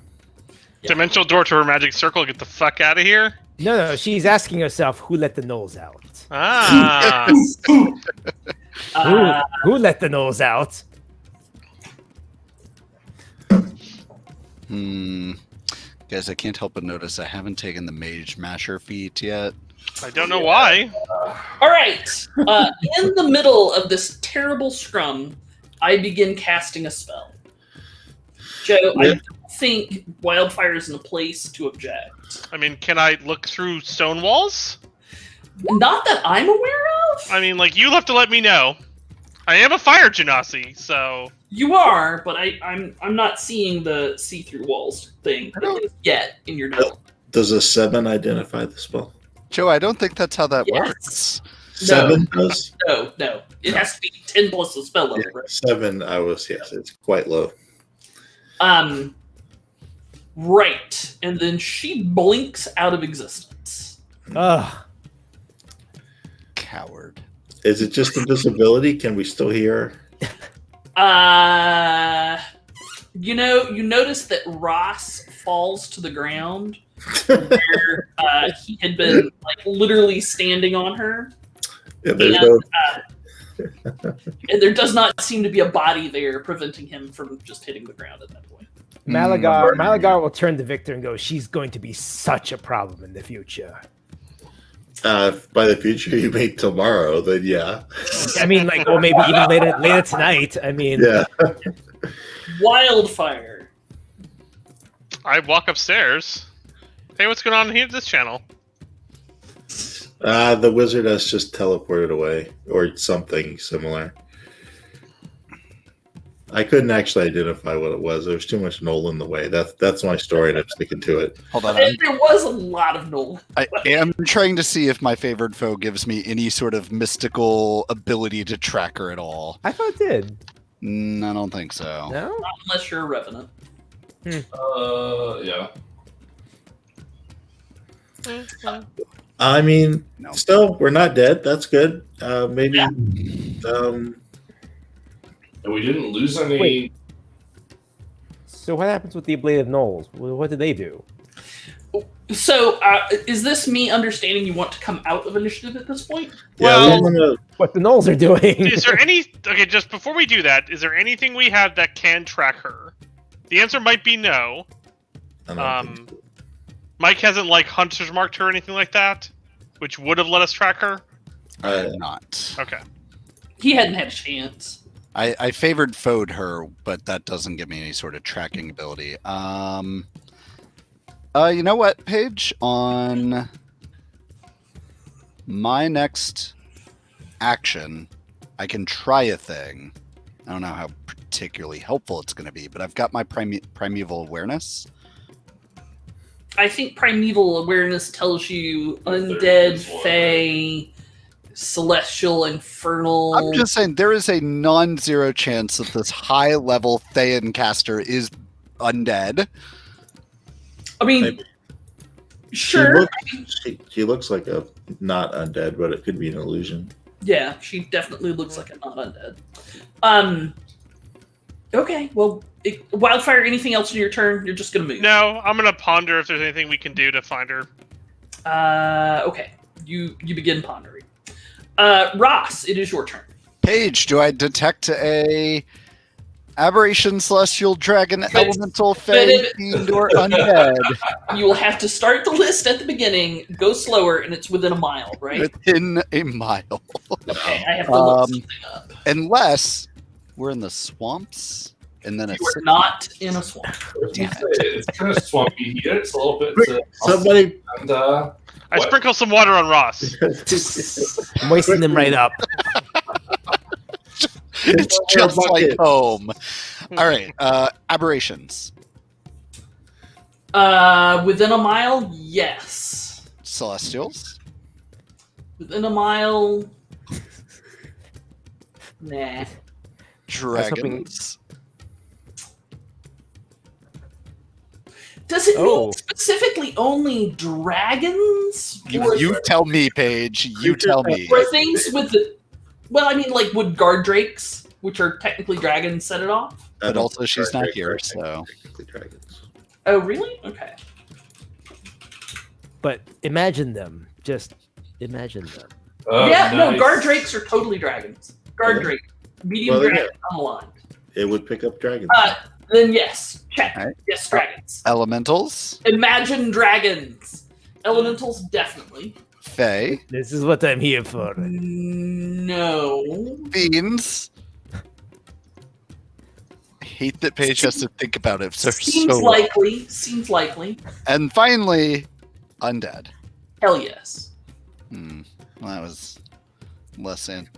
A: Yeah.
C: Dimensional door to her magic circle. Get the fuck out of here.
E: No, she's asking herself who let the gnolls out.
C: Ah.
E: Who let the gnolls out?
D: Hmm. Guys, I can't help but notice I haven't taken the Mage Masher feat yet.
C: I don't know why.
A: All right. In the middle of this terrible scrum, I begin casting a spell. Joe, I don't think Wildfire is in a place to object.
C: I mean, can I look through stone walls?
A: Not that I'm aware of.
C: I mean, like, you'll have to let me know. I am a fire genasi, so...
A: You are, but I'm not seeing the see-through walls thing yet in your note.
B: Does a 7 identify the spell?
D: Joe, I don't think that's how that
A: Yes.
D: works.
B: 7 does?
A: No. It has to be 10 plus the spell level.
B: Yeah, 7, yes, it's quite low.
A: Right. And then she blinks out of existence.
E: Ugh.
D: Coward.
B: Is it just invisibility? Can we still hear her?
A: You notice that Ross falls to the ground where he had been like literally standing on her.
B: Yeah, there's no...
A: And there does not seem to be a body there preventing him from just hitting the ground at that point.
E: Malagar will turn to Victor and go, she's going to be such a problem in the future.
B: By the future, you mean tomorrow, then yeah.
E: I mean, like, or maybe even later tonight. I mean,
B: Yeah.
A: Wildfire.
C: I walk upstairs. Hey, what's going on here at this channel?
B: The wizard has just teleported away, or something similar. I couldn't actually identify what it was. There was too much Knoll in the way. That's my story, and I'm sticking to it.
D: Hold on.
A: And there was a lot of Knoll.
D: I am trying to see if my favored foe gives me any sort of mystical ability to track her at all.
E: I thought it did.
D: I don't think so.
E: No?
A: Not unless you're a revenant.
F: Yeah.
B: I mean,
D: No.
B: still, we're not dead. That's good. Maybe.
A: Yeah.
F: And we didn't lose any.
E: Wait. So what happens with the ablative gnolls? What did they do?
A: So, is this me understanding you want to come out of initiative at this point?
C: Well-
B: we're gonna-
E: What the gnolls are doing?
C: Is there any... Okay, just before we do that, is there anything we have that can track her? The answer might be no.
B: I don't think so.
C: Mike hasn't, like, hunter's marked her or anything like that? Which would have let us track her?
D: I am not.
C: Okay.
A: He hadn't had a chance.
D: I favored foed her, but that doesn't give me any sort of tracking ability. You know what, Paige? On my next action, I can try a thing. I don't know how particularly helpful it's going to be, but I've got my primeval awareness.
A: I think primeval awareness tells you undead, fey, celestial, infernal.
D: I'm just saying there is a non-zero chance that this high-level Thayan caster is undead.
A: I mean,
B: Maybe.
A: sure.
B: She looks like a not undead, but it could be an illusion.
A: Yeah, she definitely looks like a not undead. Okay, well, Wildfire, anything else in your turn? You're just gonna move.
C: No, I'm gonna ponder if there's anything we can do to find her.
A: Okay. You begin pondering. Ross, it is your turn.
D: Paige, do I detect a aberration, celestial, dragon, elemental, fey, fiend, or undead?
A: You will have to start the list at the beginning, go slower, and it's within a mile, right?
D: Within a mile.
A: Okay, I have to look something up.
D: Unless we're in the swamps, and then
A: You
D: it's
A: are not in a swamp.
F: It's kind of swampy here. It's a little bit.
B: Somebody,
F: And,
C: I
F: What?
C: sprinkle some water on Ross.
E: Moisten them right up.
D: it's just like home. All right, aberrations,
A: Within a mile, yes.
D: celestials,
A: Within a mile, nah.
D: dragons.
A: Does it
E: Oh.
A: mean specifically only dragons?
D: You tell me, Paige. You tell me.
A: Or things with the... Well, I mean, like, would guard drakes, which are technically dragons, set it off?
D: But also she's not here, so.
B: Dragons.
A: Oh, really? Okay.
E: But imagine them. Just imagine them.
A: Yeah, no,
F: nice.
A: guard drakes are totally dragons. Guard
B: Yeah.
A: drake. Medium
B: Well,
A: dragon, unaligned.
B: It would pick up dragons.
A: Then yes. Check.
D: Alright.
A: Yes, dragons.
D: Elementals,
A: Imagine dragons. Elementals, definitely.
D: Faye?
E: This is what I'm here for.
A: No.
D: Beans? I hate that Paige has to think about it.
A: Seems likely. Seems likely.
D: And finally, undead.
A: Hell yes.
D: Well,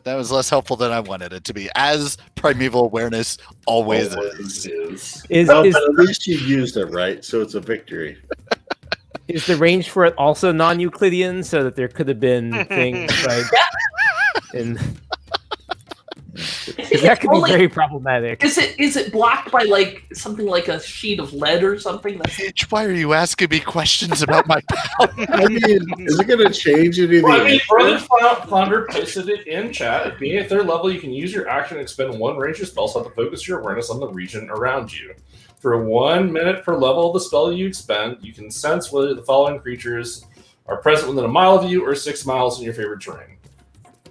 D: that was less helpful than I wanted it to be, as primeval awareness always is.
B: But at least you used it right, so it's a victory.
E: Is the range for it also non-Euclidean, so that there could have been things like, because that could be very problematic.
A: Is it blocked by like something like a sheet of lead or something?
D: Paige, why are you asking me questions about my power?
B: I mean, is it going to change anything?
F: Well, I mean, Brother Flounder posted it in chat. At being at their level, you can use your action and expend one ranger spell slot to focus your awareness on the region around you. For 1 minute per level of the spell you expend, you can sense whether the following creatures are present within a mile of you or 6 miles in your favorite terrain.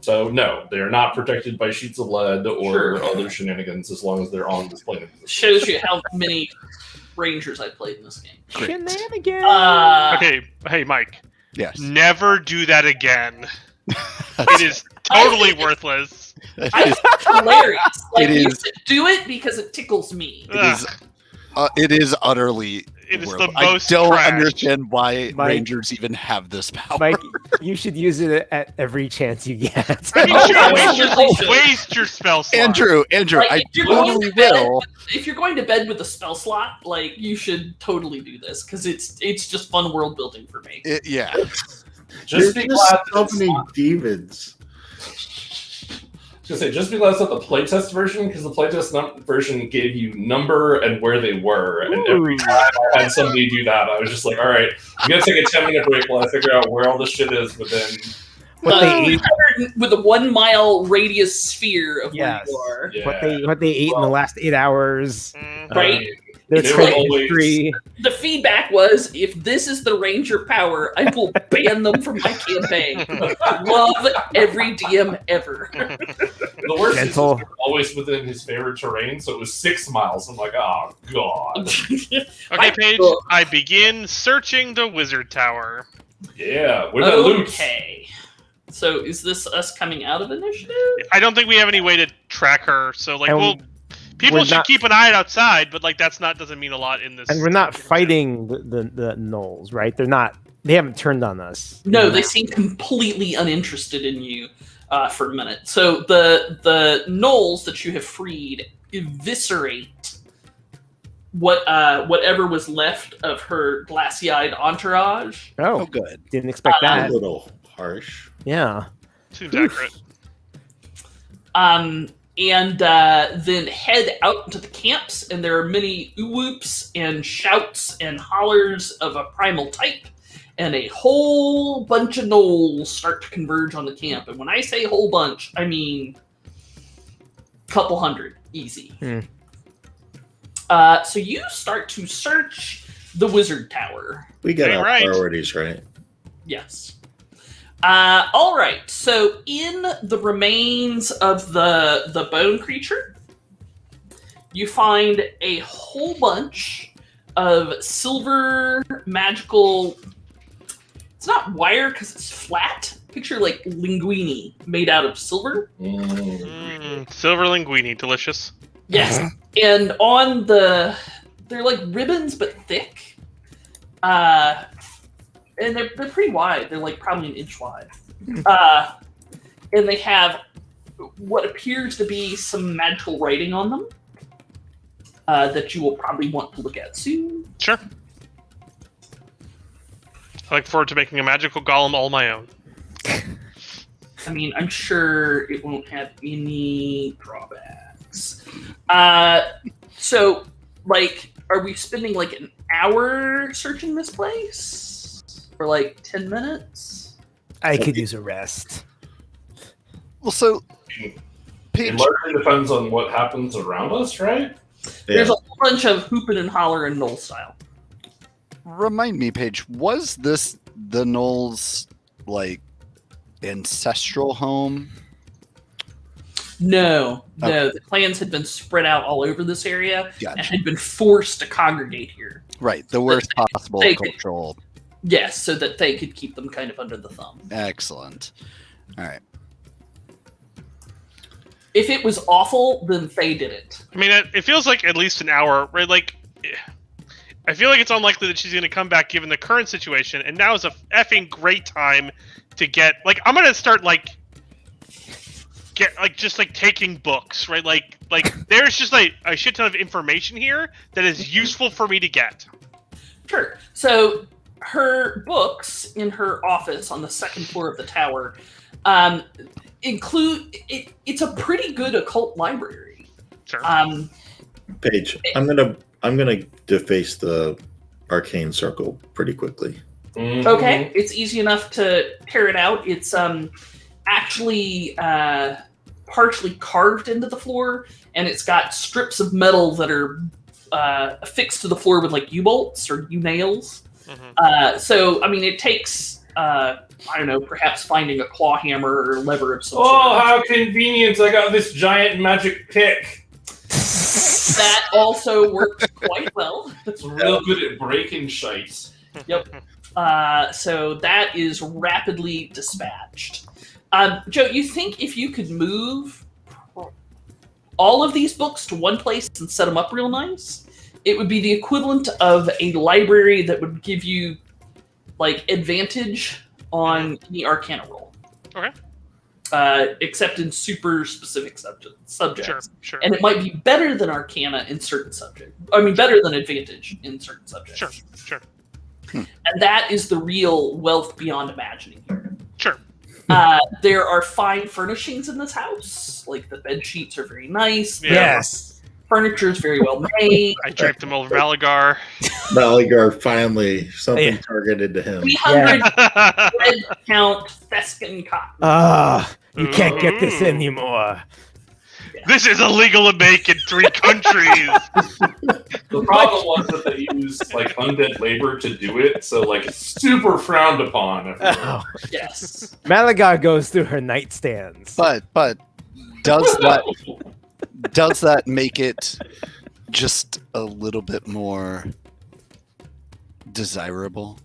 F: So, no, they are not protected by sheets of lead or other shenanigans as long as they're on this plane.
A: Shows you how many rangers I played in this game.
E: Shenanigans!
C: Okay, hey, Mike.
D: Yes.
C: Never do that again. It is totally worthless.
A: It's hilarious. Like,
D: It
A: you
D: is.
A: should do it because it tickles me.
D: It is utterly.
C: It is
D: worthless.
C: the most
D: I don't
C: trash.
D: understand why
E: Mike-
D: rangers even have this power.
E: Mike, you should use it at every chance you get.
C: I mean, sure,
A: Absolutely should.
C: waste your spell slot.
D: Andrew,
A: Like,
D: I
A: if you're going
D: totally
A: to bed
D: will.
A: if you're going to bed with a spell slot, like you should totally do this because it's just fun world building for me.
D: Yeah.
F: Just be
B: There's
F: glad
B: so
F: that
B: many
F: it's
B: demons.
F: just be glad it's not the playtest version, because the playtest version gave you number and where they were, and every time I had somebody do that, I was just like, all right, I'm going to take a 10-minute break while I figure out where all this shit is within...
E: What they
A: You're
E: ate,
A: covered with a 1 mile radius sphere of
E: Yes.
A: where you are.
F: Yeah.
E: what they ate in the last 8 hours.
A: Right?
E: Their
F: They were
E: trade
F: always-
E: history.
A: The feedback was, if this is the ranger power, I will ban them from my campaign. Love every DM ever.
F: The worst
E: Gentle.
F: is they're always within his favorite terrain, so it was 6 miles. I'm like, oh, God.
C: Okay, Paige, I begin searching the wizard tower.
F: Yeah, where's that loot?
A: Okay. So is this us coming out of initiative?
C: I don't think we have any way to track her, so like,
E: And
C: people
E: we're
C: should
E: not-
C: keep an eye outside, but like doesn't mean a lot in this.
E: And we're not fighting the gnolls, right? They haven't turned on us.
A: No, they seem completely uninterested in you for a minute. So the gnolls that you have freed eviscerate whatever was left of her glassy-eyed entourage.
D: Oh,
E: Oh,
D: good.
E: didn't expect
B: A
E: that.
B: little harsh.
E: Yeah.
C: Seems accurate.
A: And then head out into the camps, and there are many whoops and shouts and hollers of a primal type, and a whole bunch of gnolls start to converge on the camp. And when I say whole bunch, I mean couple hundred, easy. So you start to search the wizard tower.
B: We got
C: Dang
B: our
C: right.
B: priorities right.
A: Yes. All right. So in the remains of the bone creature, you find a whole bunch of silver magical. It's not wire because it's flat. Picture like linguine made out of silver.
C: Silver linguine, delicious.
A: Yes. And on they're like ribbons but thick. And they're pretty wide. They're like probably an inch wide. And they have what appears to be some magical writing on them that you will probably want to look at soon.
C: Sure. I look forward to making a magical golem all my own.
A: I mean, I'm sure it won't have any drawbacks. So, like, are we spending like an hour searching this place? Or like 10 minutes?
E: I could use a rest.
D: Well, so
F: It
D: Paige,
F: largely depends on what happens around us, right?
A: There's a whole bunch of hooping and holler and knoll style.
D: remind me, Paige, was this the gnolls' like ancestral home?
A: No.
D: Okay.
A: The clans had been spread out all over this area and
D: Gotcha.
A: had been forced to congregate here.
D: Right, the worst possible
A: they-
D: cultural.
A: Yes, so that they could keep them kind of under the thumb.
D: Excellent. All right.
A: If it was awful, then Faye did it.
C: I mean, it feels like at least an hour, right? Like, I feel like it's unlikely that she's going to come back given the current situation, and now is a effing great time to get, like, I'm going to start, taking books, right? Like, there's just, like, a shit ton of information here that is useful for me to get.
A: Sure. So, her books in her office on the second floor of the tower include it's a pretty good occult library.
C: Sure.
B: Paige, I'm gonna deface the arcane circle pretty quickly.
F: Mhm.
A: Okay, it's easy enough to tear it out. It's actually partially carved into the floor, and it's got strips of metal that are affixed to the floor with like U-bolts or U-nails. So, I mean, it takes, I don't know, perhaps finding a claw hammer or lever of some
F: Oh,
A: sort.
F: how convenient! I got this giant magic pick.
A: That also works quite well.
F: It's real good at breaking shite.
A: Yep. So that is rapidly dispatched. Joe, you think if you could move all of these books to one place and set them up real nice, it would be the equivalent of a library that would give you, like, advantage on the Arcana roll.
C: Okay.
A: Except in super specific subjects.
C: Sure.
A: And it might be better than Arcana in certain subjects. I mean, better than advantage in certain subjects.
C: Sure.
A: And that is the real wealth beyond imagining here.
C: Sure.
A: There are fine furnishings in this house. Like, the bed sheets are very nice.
C: Yeah.
E: Yes.
A: Furniture is very well made.
C: I draped them over Malagar.
B: Malagar finally something
E: Yeah.
B: targeted to him.
A: 300 red count Fescon cotton.
E: You can't get this anymore.
C: This is illegal to make in 3 countries.
F: The problem was that they used like undead labor to do it, so like it's super frowned upon.
E: Oh.
A: Yes.
E: Malagar goes through her nightstands.
D: But does that make it just a little bit more desirable?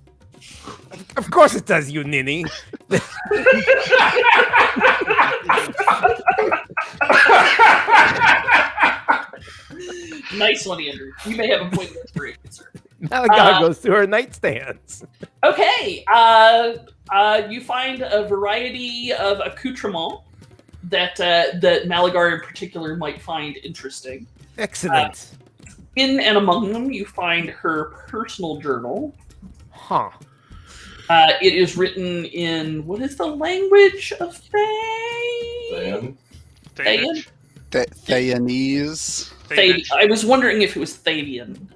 E: Of course it does, you ninny.
A: Nice one, Andrew. You may have a point of inspiration, sir.
E: Malagar goes through her nightstands.
A: Okay. You find a variety of accoutrements that Malagar in particular might find interesting.
E: Excellent.
A: In and among them, you find her personal journal.
E: Huh.
A: It is written in, what is the language of Thayan?
F: Then,
D: Thayanese?
A: I was wondering if it was Thayan.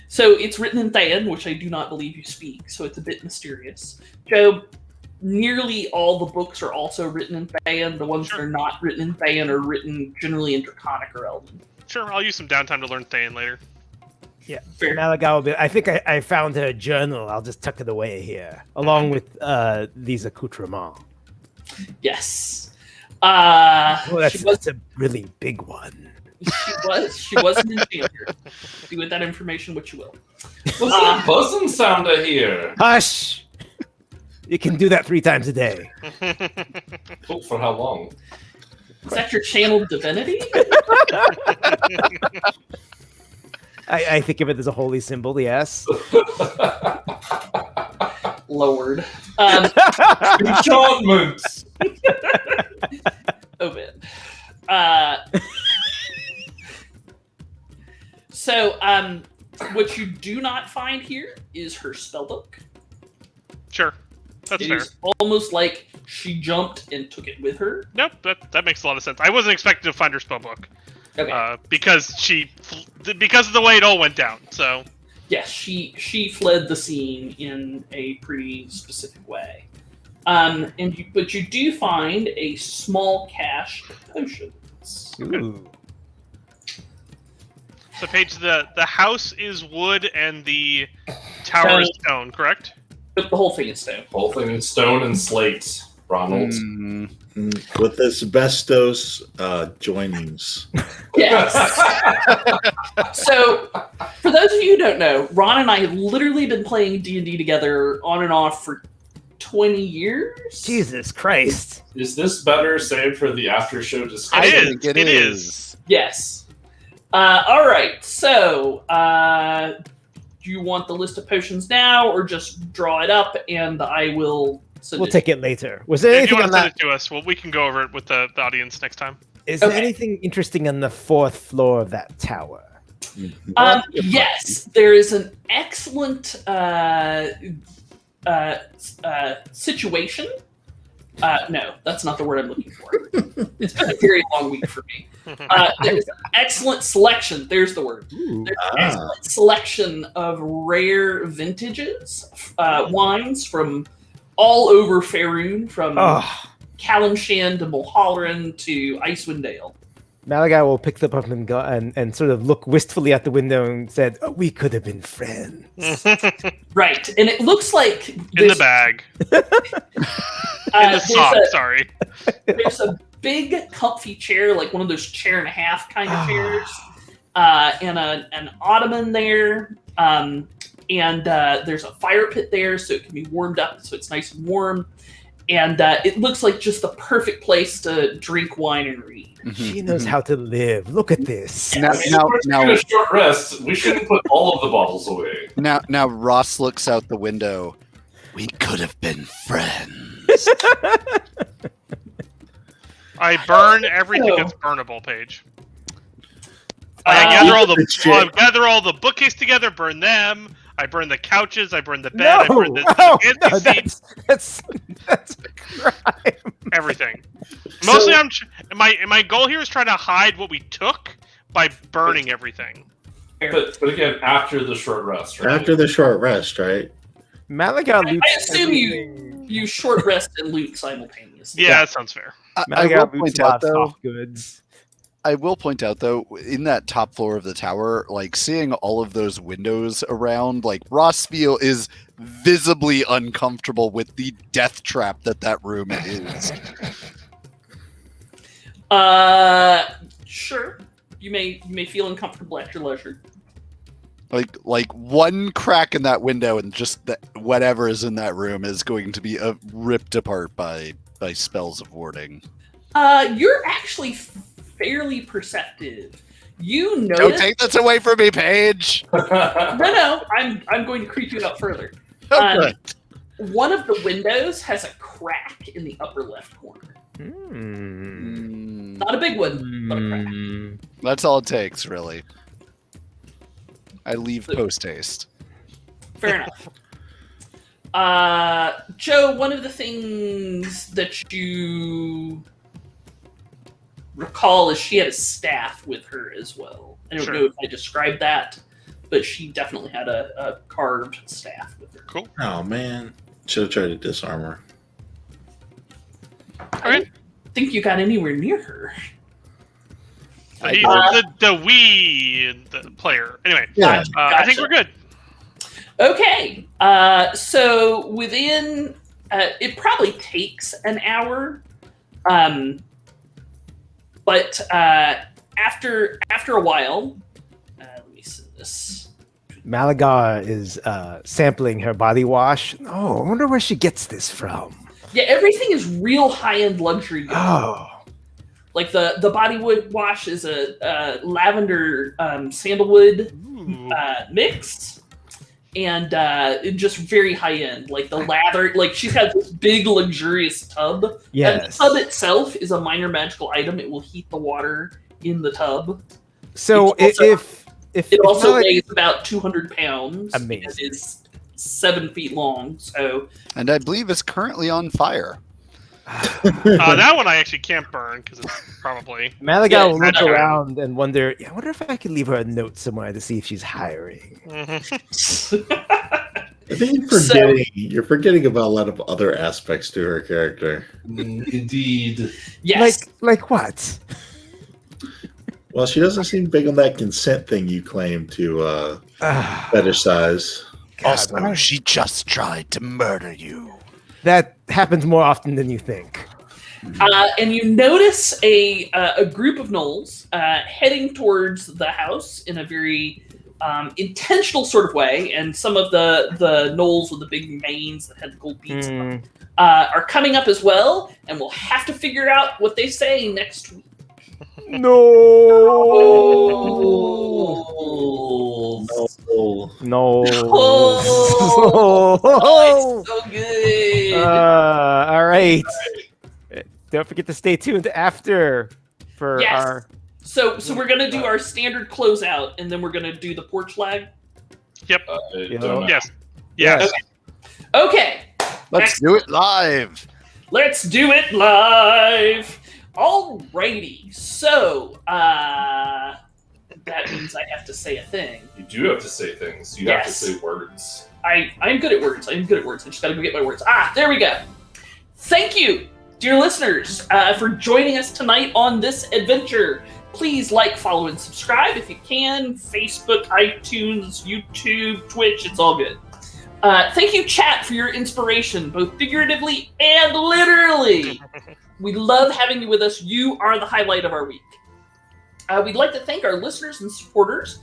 A: So it's written in Thayan, which I do not believe you speak, so it's a bit mysterious. Joe, nearly all the books are also written in Thayan. The ones that are not written in Thayan are written generally in Draconic or Elven.
C: Sure, I'll use some downtime to learn Thayan later.
E: Yeah.
A: Fair.
E: Malagar will be. I think I found her journal. I'll just tuck it away here, along with these accoutrements.
A: Yes.
E: Oh,
A: She
E: that's a really big one.
A: She was an enchanter. Do with that information what you will.
F: what's that buzzing sound I hear?
E: Hush! You can do that 3 times a day.
F: Oh, for how long?
A: Is that your channeled divinity?
E: I think of it as a holy symbol, yes.
A: Lord.
F: Enchantments!
A: Ovid. So, what you do not find here is her spellbook.
C: Sure, that's
A: It
C: fair.
A: is almost like she jumped and took it with her.
C: Nope, that makes a lot of sense. I wasn't expecting to find her spellbook.
A: Okay.
C: Because of the way it all went down. So
A: Yes, she fled the scene in a pretty specific way. But you do find a small cache of potions.
E: Ooh.
C: So Paige, the house is wood and the tower is stone, correct?
A: The whole thing is stone.
F: Whole thing in stone and slate, Ronald.
B: With asbestos joinings.
A: Yes. So, for those of you who don't know, Ron and I have literally been playing D&D together on and off for 20 years.
E: Jesus Christ.
F: Is this better saved for the after show discussion?
C: It is.
D: think it
C: It
D: is.
C: is.
A: Yes. All right. So, do you want the list of potions now, or just draw it up and I will send
E: We'll
A: it?
E: take it later. Was there
C: If you
E: anything
C: want
E: on
C: to send
E: that?
C: it to us, well, we can go over it with the audience next time.
E: Is there
A: Okay.
E: anything interesting on the 4th floor of that tower?
A: Yes, there is an excellent situation. No, that's not the word I'm looking for. It's been a very long week for me. There's an excellent selection. There's the word.
E: Ooh.
A: There's an excellent selection of rare vintages, wines from all over Faerun, from
E: Oh,
A: Calimshan to Mulholland to Icewind Dale.
E: Malagai will pick them up and go and sort of look wistfully out the window and said, "Oh, we could have been friends."
A: Right, and it looks like
C: In the bag. In the sock, sorry.
A: there's a big comfy chair, like one of those chair and a half kind of chairs, and an ottoman there, and there's a fire pit there, so it can be warmed up, so it's nice and warm, and it looks like just the perfect place to drink wine and read.
E: She knows how to live. Look at this.
D: Now,
F: I mean,
D: now,
F: if we're
D: now,
F: taking a short rest, we shouldn't put all of the bottles away.
D: now, Ross looks out the window. We could have been friends.
C: I burn everything that's burnable, Paige. I gather all the bookcase together, burn them. I burn the couches. I burn the bed. I burn the fancy seats.
E: That's a crime.
C: Everything. Mostly, my goal here is trying to hide what we took by burning everything.
F: But again, after the short rest, right?
B: After the short rest, right?
E: Malaga
A: I
E: loots
A: assume
E: everything.
A: you short rest and loot simultaneously.
C: Yeah, that sounds fair.
D: I
E: Malaga
D: will
E: loots
D: point
E: a lot
D: out
E: of
D: though.
E: soft goods.
D: I will point out though, in that top floor of the tower, like seeing all of those windows around, like Rossville is visibly uncomfortable with the death trap that room is.
A: Sure. You may feel uncomfortable at your leisure.
D: Like one crack in that window and just whatever is in that room is going to be ripped apart by spells of warding.
A: You're actually fairly perceptive. You
D: Don't
A: notice.
D: take this away from me, Paige.
A: No. I'm going to creep you out further.
D: Okay.
A: One of the windows has a crack in the upper left corner. Not a big one, but a crack.
D: That's all it takes, really. I leave post haste.
A: Fair enough. Joe, one of the things that you recall is she had a staff with her as well. I don't know if I described that, but she definitely had a carved staff with her.
C: Cool.
B: Oh man, should have tried to disarm her.
C: All right.
A: I think you got anywhere near her.
C: The player. Anyway,
B: Yeah.
C: I think we're good.
A: Okay, so within it probably takes an hour, but after a while, let me see this.
E: Malaga is sampling her body wash. Oh, I wonder where she gets this from.
A: Yeah, everything is real high-end luxury.
E: Oh,
A: Like the body wash is a lavender sandalwood mix, and just very high end. Like the lather, like she's got this big luxurious tub. And the
E: yes.
A: tub itself is a minor magical item. It will heat the water in the tub.
E: So
A: It's also-
E: if
A: It also
E: Malaga-
A: weighs about 200 pounds.
E: Amazing.
A: And is 7 feet long. So
D: And I believe it's currently on fire.
C: That one I actually can't burn because it's probably.
E: Malaga
A: Yeah,
E: will look
C: okay.
E: around and wonder. I wonder if I could leave her a note somewhere to see if she's hiring.
B: I think you're forgetting about a lot of other aspects to her character.
F: Indeed.
A: yes.
E: Like what?
B: Well, she doesn't seem big on that consent thing you claim to fetishize.
E: God,
D: she just tried to murder you.
E: that happens more often than you think.
A: And you notice a group of gnolls heading towards the house in a very intentional sort of way, and some of the gnolls with the big manes that had the gold beads on them are coming up as well, and we'll have to figure out what they say next week.
E: No. No.
A: Oh, so good.
E: All right. Don't forget to stay tuned after for our.
A: So we're gonna do our standard closeout, and then we're gonna do the porch lag.
C: Yep.
F: Yes.
C: Yes.
A: Okay.
D: Let's do it live.
A: Let's do it live. Alrighty. So that means I have to say a thing.
F: You do have to say things. You have to say words.
A: I'm good at words. I just gotta go get my words. There we go. Thank you, dear listeners, for joining us tonight on this adventure. Please like, follow, and subscribe if you can. Facebook, iTunes, YouTube, Twitch, it's all good. Thank you, chat, for your inspiration, both figuratively and literally. We love having you with us. You are the highlight of our week. We'd like to thank our listeners and supporters,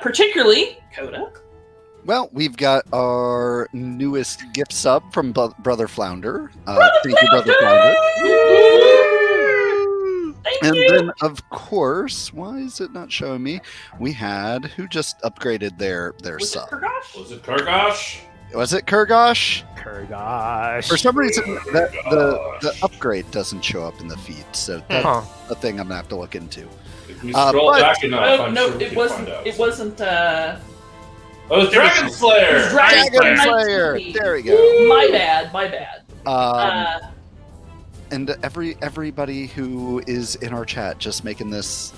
A: particularly Coda.
D: Well, we've got our newest gift sub from Brother Flounder. Thank you, Brother Flounder.
A: Thank you.
D: Then, of course, why is it not showing me? We had who just upgraded their sub.
F: Was it Kurgosh?
D: Was it Kurgosh?
E: Kurgosh.
D: For some reason, the upgrade doesn't show up in the feed, so that's a thing I'm gonna have to look into.
F: If we scroll back enough, I'm
A: no,
F: sure we
A: it
F: can
A: wasn't.
F: find out.
A: It wasn't.
F: Oh, it was Dragon Slayer!
D: Dragon Slayer. There we go.
A: My bad.
D: And everybody who is in our chat just making this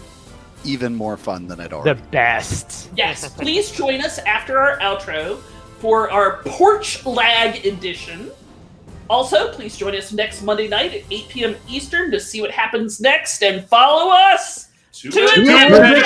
D: even more fun than it already.
E: The best.
A: Yes, please join us after our outro for our Porch Lag edition. Also, please join us next Monday night at 8 p.m. Eastern to see what happens next, and follow us
F: To
A: to
F: adventure!
A: adventure!